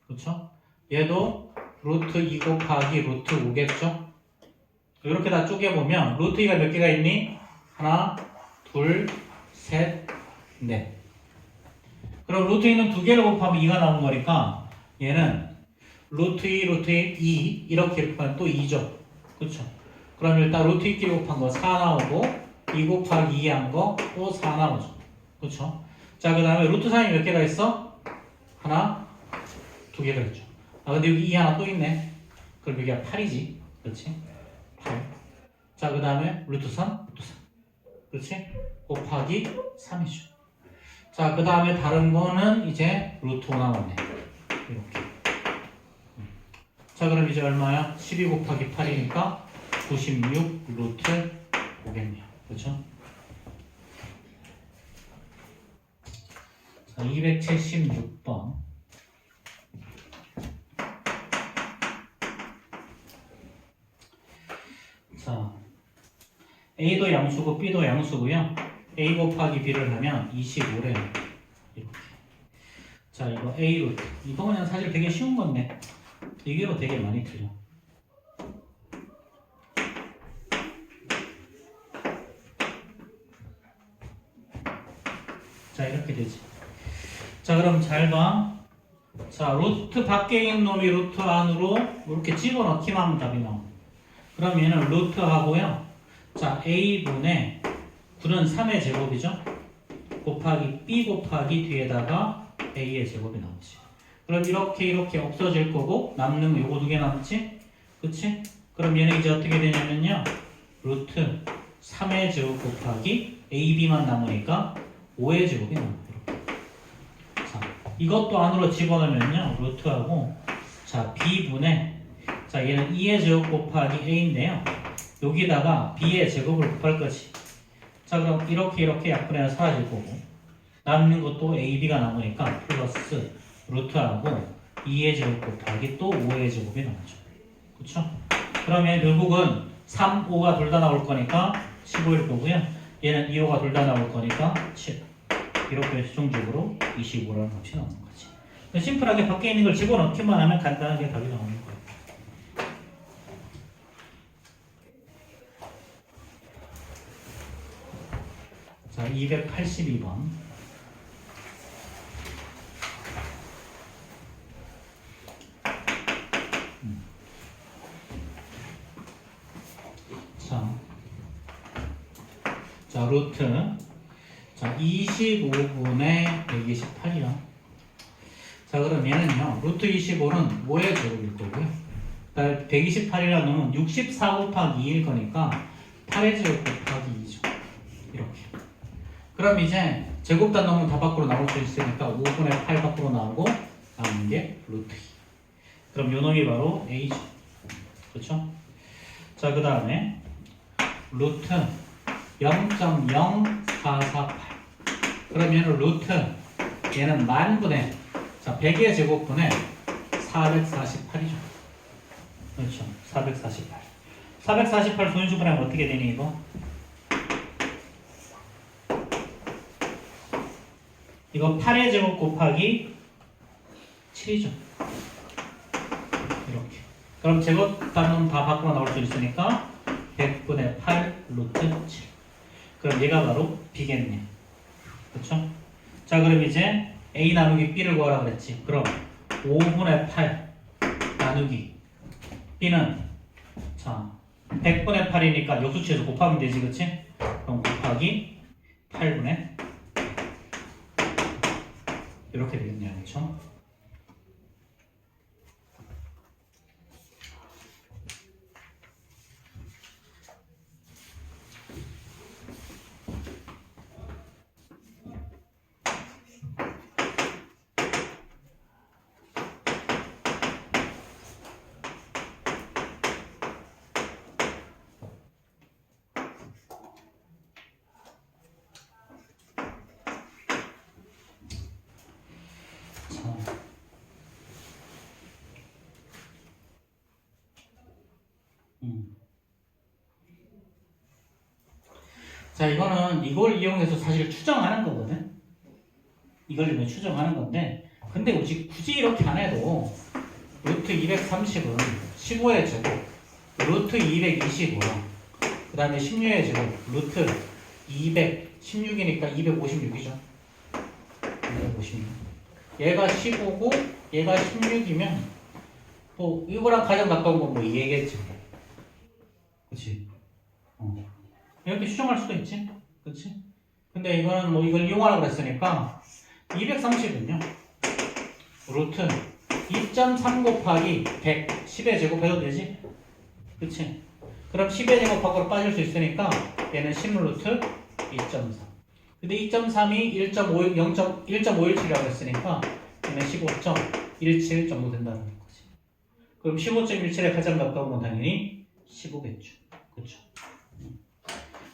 그쵸? 얘도 루트 2 곱하기 루트 5겠죠? 이렇게 다 쪼개보면 루트 2가 몇 개가 있니? 하나, 둘, 셋, 넷. 그럼 루트 2는 2개를 곱하면 2가 나온 거니까 얘는 루트 2, 루트 2 이렇게 곱하면 또 2죠. 그쵸? 그럼 일단 루트 2끼리 곱한 거 4 나오고 2 곱하기 2 한 거 또 4 나오죠. 그쵸? 자, 그 다음에 루트 3이 몇 개가 있어? 하나, 2개가 있죠. 아, 근데 여기 2 하나 또 있네. 그럼 여기가 8이지. 그렇지? 8. 자, 그 다음에 루트 3, 루트 3. 그렇지? 곱하기 3이죠. 자, 그 다음에 다른 거는 이제 루트 5 나왔네. 이렇게. 자, 그럼 이제 얼마야? 12 곱하기 8이니까 96 루트 5겠네요. 그렇죠? 자, 276번. 자, A도 양수고 B도 양수고요. A 곱하기 B를 하면 25래요. 이렇게. 자, 이거 A 루트. 이거 그냥 사실 되게 쉬운 건데 이게로 되게 많이 틀려. 자, 이렇게 되지. 자, 그럼 잘 봐. 자, 루트 밖에 있는 놈이 루트 안으로 이렇게 집어넣기만 하면 답이 나와. 그럼 얘는 루트하고요. 자, A분의 9는 3의 제곱이죠. 곱하기 B 곱하기 뒤에다가 A의 제곱이 나오지. 그럼 이렇게 없어질 거고 남는 거 요거 두 개 남지? 그치? 그럼 얘는 이제 어떻게 되냐면요. 루트 3의 제곱 곱하기 AB만 남으니까 5의 제곱이 나와요. 자, 이것도 안으로 집어넣으면요. 루트하고 자, B분의 자, 얘는 2의 제곱 곱하기 A인데요. 여기다가 B의 제곱을 곱할 거지. 자, 그럼 이렇게 약분해서 사라질 거고 남는 것도 AB가 남으니까 플러스 루트하고 2의 제곱 곱하기 또 5의 제곱이 나오죠. 그쵸? 그러면 결국은 3, 5가 둘 다 나올 거니까 15일 거고요. 얘는 2, 5가 둘 다 나올 거니까 7. 이렇게 최종적으로 25라는 값이 나오는 거지. 심플하게 밖에 있는 걸 집어넣기만 하면 간단하게 답이 나오는 거예요. 자, 282번. 자, 루트. 자, 25분의 128이요. 자, 그럼 얘는요, 루트 25는 5의 제곱일 거고요. 128이라는 놈은 64 곱하기 2일 거니까 8의 제곱 곱하기 2죠. 이렇게. 그럼 이제 제곱단 놈은 다 밖으로 나올 수 있으니까 5분의 8 밖으로 나오고 남는 게 루트 2. 그럼 요 놈이 바로 A죠. 그렇죠? 자, 그 다음에 루트 0.0448. 그럼 얘는 루트 얘는 만분의 자 100의 제곱분의 448이죠. 그렇죠. 448. 448 소인수분하면 어떻게 되니 이거? 이거 8의 제곱 곱하기 7이죠. 이렇게. 그럼 제곱단은 다 밖으로 나올 수 있으니까 100분의 8 루트 7. 그럼 얘가 바로 B겠네. 그렇죠? 자, 그럼 이제 A 나누기 B를 구하라 그랬지. 그럼 5분의 8 나누기 B는 자 100분의 8이니까 역수치에서 곱하면 되지, 그렇지? 그럼 곱하기 8분의 이렇게 되겠네요, 그렇죠? 자, 이거는 이걸 이용해서 사실 추정하는 거거든. 이걸 이용해 추정하는 건데, 근데 굳이 이렇게 안 해도 루트 230은 15의 제곱, 루트 225요. 그 다음에 16의 제곱, 루트 216이니까 256이죠. 256. 얘가 15고 얘가 16이면 뭐 이거랑 가장 가까운 건 뭐 2겠지. 그치? 이렇게 추정할 수도 있지. 그치? 근데 이거는 뭐 이걸 이용하라고 그랬으니까 230은요. 루트 2.3 곱하기 100, 10의 제곱해도 되지? 그치? 그럼 10의 제곱하고 빠질 수 있으니까 얘는 10루트 2.3. 근데 2.3이 1.517이라고 했으니까 얘는 15.17 정도 된다는 거지. 그럼 15.17에 가장 가까운 건 당연히 15겠죠. 그쵸?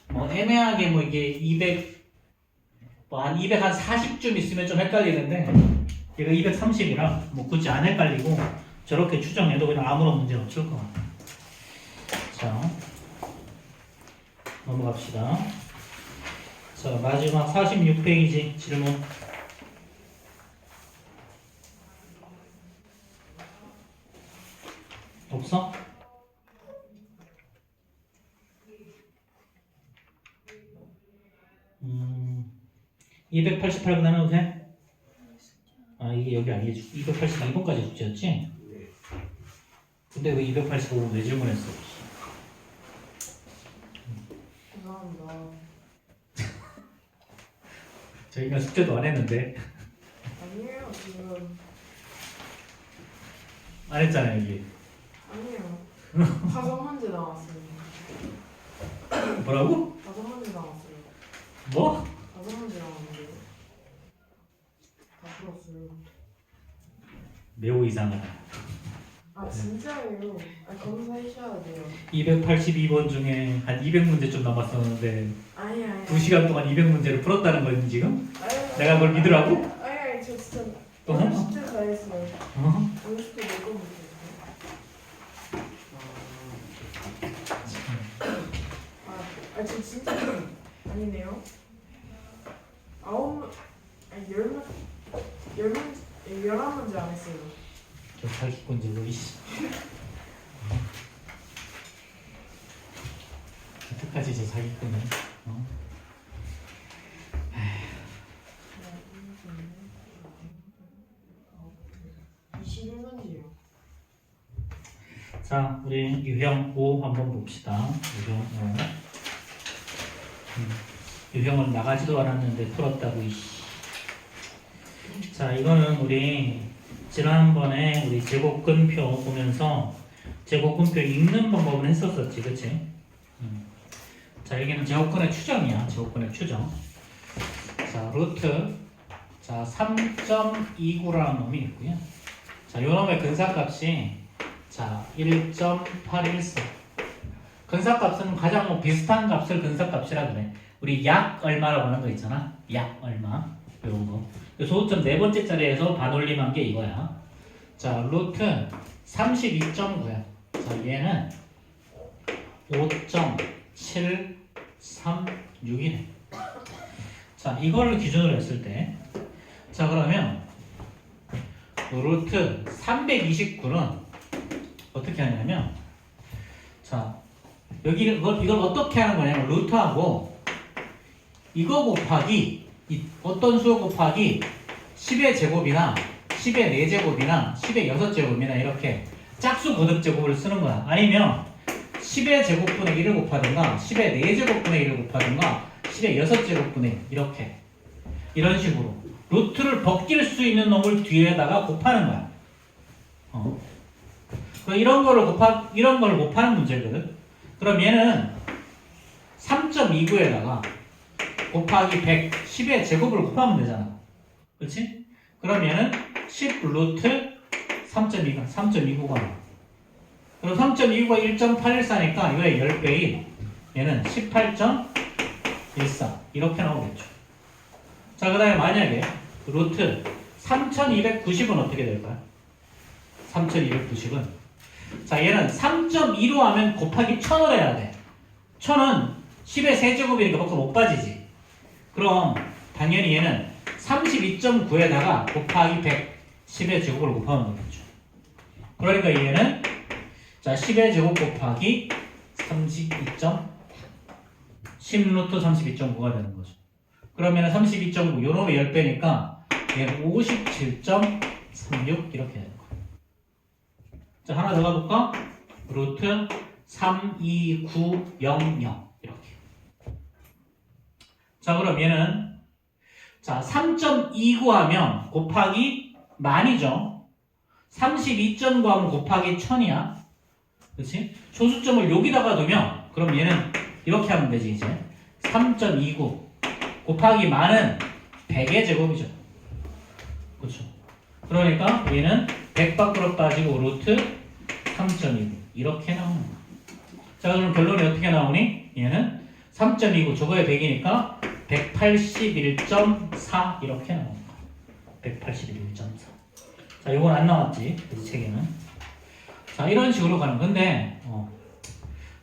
뭐 애매하게 뭐 이게 200, 뭐 한 240쯤 있으면 좀 헷갈리는데 얘가 230이라 뭐 굳이 안 헷갈리고 저렇게 추정해도 그냥 아무런 문제 없을 것 같아요. 자, 넘어갑시다. 자, 마지막 46페이지 질문. 없어? 288번 하면 돼? 아, 이게 여기 아니지. 282번까지 숙제였지? 네. 근데 왜 285번 왜 질문했어? 죄송합니다. 저희가 숙제도 안 했는데. 아니에요 지금. 안 했잖아요, 여기. 아니에요. 가정 문제 나왔어요. 뭐라고? 가정 문제 나왔어요. 뭐? 가정 문제 나왔는데 다 풀었어요. 매우 이상하다. 아 진짜예요. 아 검사하셔야 돼요. 282번 중에 한 200문제 좀 남았었는데 아니. 2시간 동안 200문제를 풀었다는 거지 지금? 아니, 내가 그걸 믿으라고? 아니 저 진짜 또? 오늘 숙제 다 했어요. 어? 오늘 숙제 몇건 못했어요? 저 진짜 아니네요. 11문제 안 했어요. 저 사기꾼지 뭐 이씨. 어떡하지 저 사기꾼은? 어? 21문제요. 자, 우리 유형 5 한번 봅시다. 유형 5. 유형은 나가지도 않았는데 풀었다고 이씨. 자, 이거는 우리 지난번에 우리 제곱근표 보면서 제곱근표 읽는 방법은 했었었지, 그치? 자, 여기는 제곱근의 추정이야. 제곱근의 추정. 자, 루트. 자, 3.29라는 놈이 있고요. 자, 요 놈의 근사값이 자, 1.814. 근사값은 가장 뭐 비슷한 값을 근사값이라 그래. 우리 약 얼마라고 하는 거 있잖아. 약 얼마. 요런 거. 소수점 네 번째 자리에서 반올림한 게 이거야. 자, 루트 32.9야. 자, 얘는 5.736이네. 자, 이거를 기준으로 했을 때, 자, 그러면 루트 329는 어떻게 하냐면, 자, 여기 이걸 어떻게 하는 거냐면, 루트하고 이거 곱하기 어떤 수 곱하기 10의 제곱이나 10의 4제곱이나 10의 6제곱이나 이렇게 짝수 거듭제곱을 쓰는 거야. 아니면 10의 제곱분의 1을 곱하든가 10의 4제곱분의 1을 곱하든가 10의 6제곱분의 1 이렇게 이런 식으로 루트를 벗길 수 있는 놈을 뒤에다가 곱하는 거야. 이런 걸 곱하는 문제거든. 그럼 얘는 3.29에다가 곱하기 100, 10의 제곱을 곱하면 되잖아. 그렇지? 그럼 얘는 10 루트 3.29가 나와. 그럼 3.29가 1.814니까 이거의 10배인 얘는 18.14 이렇게 나오겠죠. 자, 그 다음에 만약에 루트 3290은 어떻게 될까요? 3290은 자, 얘는 3.2로 하면 곱하기 1000을 해야 돼. 1000은 10의 세제곱이니까 밖으로 못 빠지지. 그럼 당연히 얘는 32.9에다가 곱하기 100 10의 제곱을 곱하면 되겠죠. 그러니까 얘는 자 10의 제곱 곱하기 10루트 32.9가 되는 거죠. 그러면 32.9 요놈의 10배니까 얘는 57.36 이렇게 되는 거예요. 자, 하나 더 가볼까? 루트 32900 이렇게. 자, 그럼 얘는 자 3.29 하면 곱하기 만이죠. 32.9 하면 곱하기 1000이야. 그렇지? 소수점을 여기다가 두면 그럼 얘는 이렇게 하면 되지 이제. 3.29 곱하기 만은 100의 제곱이죠. 그렇죠? 그러니까 얘는 100 밖으로 빠지고 루트 3.29 이렇게 나오는 거야. 자, 그럼 결론이 어떻게 나오니? 얘는 3.29 저거에 100이니까 181.4 이렇게 나오는 거야. 181.4. 자, 요건 안 나왔지. 이 책에는. 자, 이런 식으로 가는 건데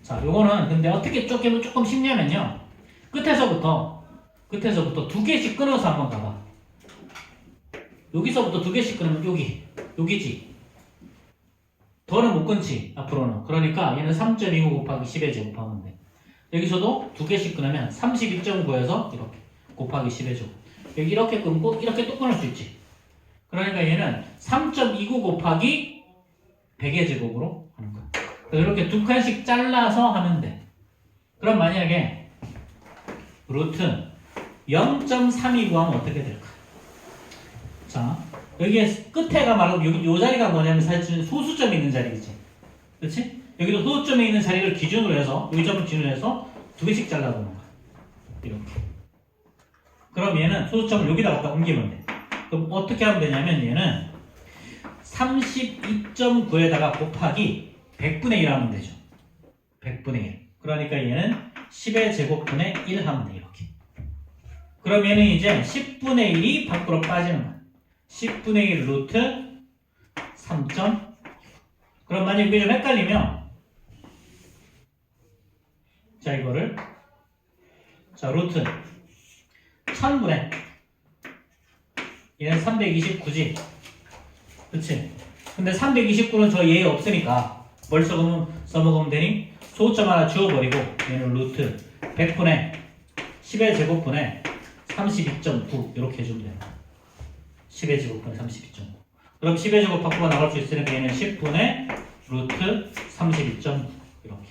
자, 요거는 근데 어떻게 조금 쉽냐면요. 끝에서부터 두 개씩 끊어서 한번 가봐. 여기서부터 두 개씩 끊으면 여기지. 더는 못 끊지, 앞으로는. 그러니까 얘는 3.29 곱하기 10의 제곱하면 돼. 여기서도 두 개씩 끊으면 32.9에서 이렇게 곱하기 10의 제곱. 여기 이렇게 끊고 이렇게 또 끊을 수 있지. 그러니까 얘는 3.29 곱하기 100의 제곱으로 하는 거야. 그래서 이렇게 두 칸씩 잘라서 하면 돼. 그럼 만약에 루트 0.329 하면 어떻게 될까? 자, 여기에 끝에가 말하면 여기 요 자리가 뭐냐면 사실 소수점이 있는 자리겠지. 그렇지? 여기도 소수점에 있는 자리를 기준으로 해서 이 점을 기준으로 해서 두 개씩 잘라보는 거야. 이렇게. 그럼 얘는 소수점을 여기다 갖다 옮기면 돼. 그럼 어떻게 하면 되냐면 얘는 32.9에다가 곱하기 100분의 1 하면 되죠. 100분의 1. 그러니까 얘는 10의 제곱분의 1 하면 돼. 이렇게. 그럼 얘는 이제 10분의 1이 밖으로 빠지는 거야. 10분의 1 루트 3. 그럼 만약 이게 좀 헷갈리면 자 이거를 자 루트 1000분의 얘는 329지. 그치? 근데 329는 저 얘 없으니까 뭘 써먹으면 되니? 소수점 하나 지워버리고 얘는 루트 100분의 10의 제곱분의 32.9 이렇게 해주면 돼요. 10의 제곱분의 32.9. 그럼 10의 제곱 바꾸고 나갈 수 있으니까 얘는 10분의 루트 32.9 이렇게.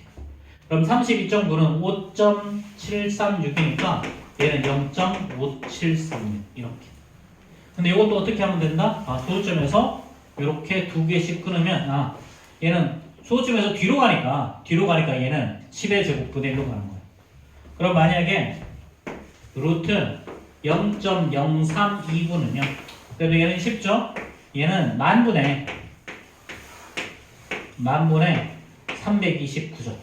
그럼 32.9는 5.736이니까 얘는 0.5736 이렇게. 근데 이것도 어떻게 하면 된다? 소수점에서 이렇게 두 개씩 끊으면 얘는 소수점에서 뒤로 가니까 얘는 10의 제곱분의 1로 가는 거예요. 그럼 만약에 루트 0.032분은요. 그래도 얘는 쉽죠? 얘는 만분의 329죠.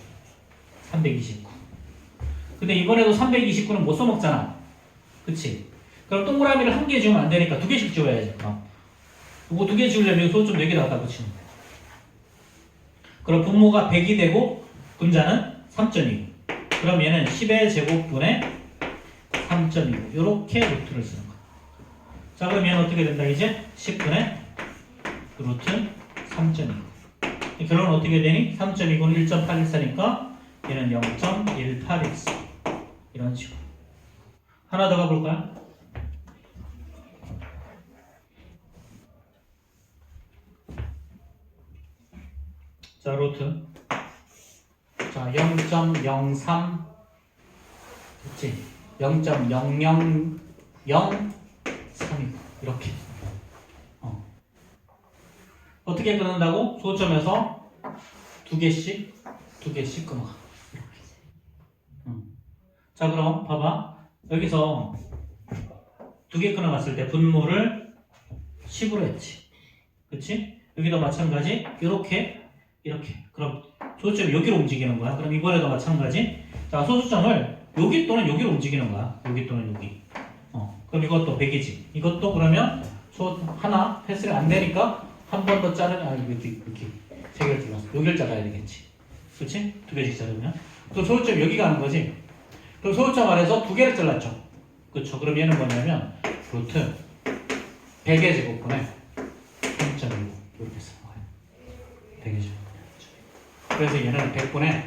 329. 근데 이번에도 329는 못 써먹잖아. 그치? 그럼 동그라미를 한 개 지우면 안 되니까 두 개씩 지워야지. 그럼 이거 두 개 지우려면 소수점 4개다 갖다 붙이면 돼. 그럼 분모가 100이 되고 분자는 3.29. 그럼 얘는 10의 제곱분의 3.29 이렇게 루트를 쓰는 거야. 자 그럼 얘는 어떻게 된다 이제? 10분의 루트 3.29. 결론은 어떻게 되니? 3.29는 1.814니까 얘는 0.1814 이런 식으로. 하나 더 가볼까요? 자 루트 자 0.03 그치? 0.0003 이렇게 어떻게 끊는다고? 소점에서 두 개씩 끊어가. 자 그럼 봐봐 여기서 두 개 끊어갔을 때 분모를 10으로 했지. 그치? 여기도 마찬가지 이렇게 그럼 소수점이 여기로 움직이는 거야. 그럼 이번에도 마찬가지. 자 소수점을 여기 또는 여기로 움직이는 거야. 여기 또는 여기. 그럼 이것도 100이지. 이것도 그러면 하나 패스가 안 되니까 한 번 더 자르면 이렇게 세 개를 잘랐어. 여기를 잘라야 되겠지. 그렇지? 두 개씩 자르면. 또 소수점 여기 가는 거지. 그럼 소수점 아래서 두 개를 잘랐죠. 그렇죠. 그럼 얘는 뭐냐면 루트 100의 제곱분의 3.1 이렇게 쓰는 거예요. 100의 제곱. 그래서 얘는 100분의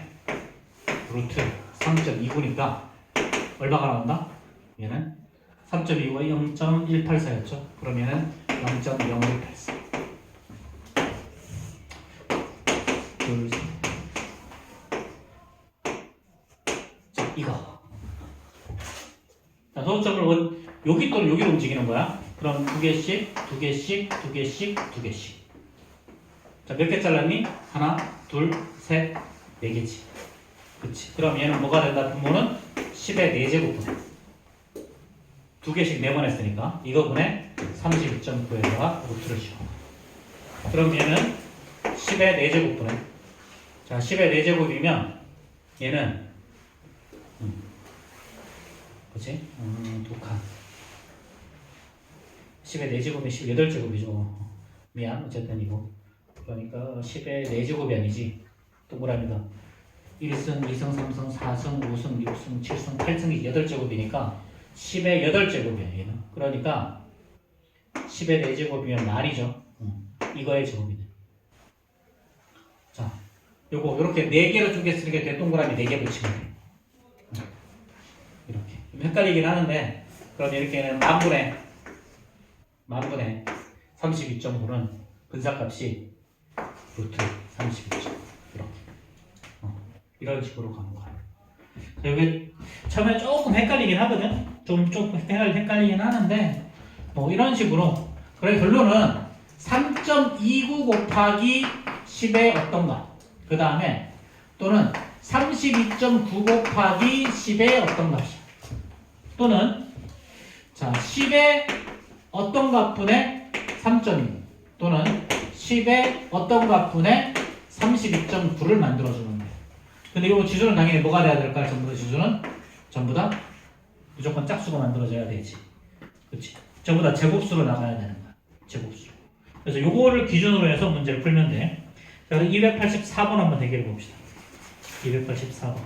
루트 3.29니까 얼마가 나온다? 얘는 3.25가 0.184였죠. 그럼 얘는 0.0184. 둘, 셋. 자, 이거. 자, 소수점을 여기 또는 여기로 움직이는 거야. 그럼 두 개씩. 자, 몇 개 잘랐니? 하나, 둘, 셋, 네 개지. 그치. 그럼 얘는 뭐가 된다? 분모는 10의 4제곱분의 두 개씩 4번 했으니까 이거분의 32.9에다가 루트를 씌워. 그럼 얘는 10의 4제곱분의 자 10의 4제곱이면 얘는 그치? 두 칸 10의 4제곱이 18제곱이죠. 미안 어쨌든 이거 그러니까 10의 4제곱이 아니지 동그라미가 1승, 2승, 3승, 4승, 5승, 6승, 7승, 8승이 8제곱이니까 10의 8제곱이에요. 얘는. 그러니까 10의 4제곱이면 말이죠. 이거의 제곱이네. 자, 요거 이렇게 4개로 쪼갰으니까 돼 동그라미 4개 붙이면 돼. 이렇게. 좀 헷갈리긴 하는데 그럼 이렇게는 만분의 32.9는 분사값이 루트 32점. 이렇게. 이런 식으로 가는 거야. 여기 처음에 조금 헷갈리긴 하거든. 좀 헷갈리긴 하는데 뭐 이런 식으로. 그래 결론은 3.29 곱하기 10의 어떤가. 그 다음에 또는 32.9 곱하기 10의 어떤 값이야. 또는 자 10의 어떤 값분의 3.2 또는 10의 어떤 값분의 32.9를 만들어주는 거예요. 근데 이거 지수는 당연히 뭐가 돼야 될까? 전부 다 지수는 전부 다 무조건 짝수가 만들어져야 되지. 그렇지? 전부 다 제곱수로 나가야 되는 거야. 제곱수. 그래서 요거를 기준으로 해서 문제를 풀면 돼. 자, 284번 한번 대결해 봅시다. 284번.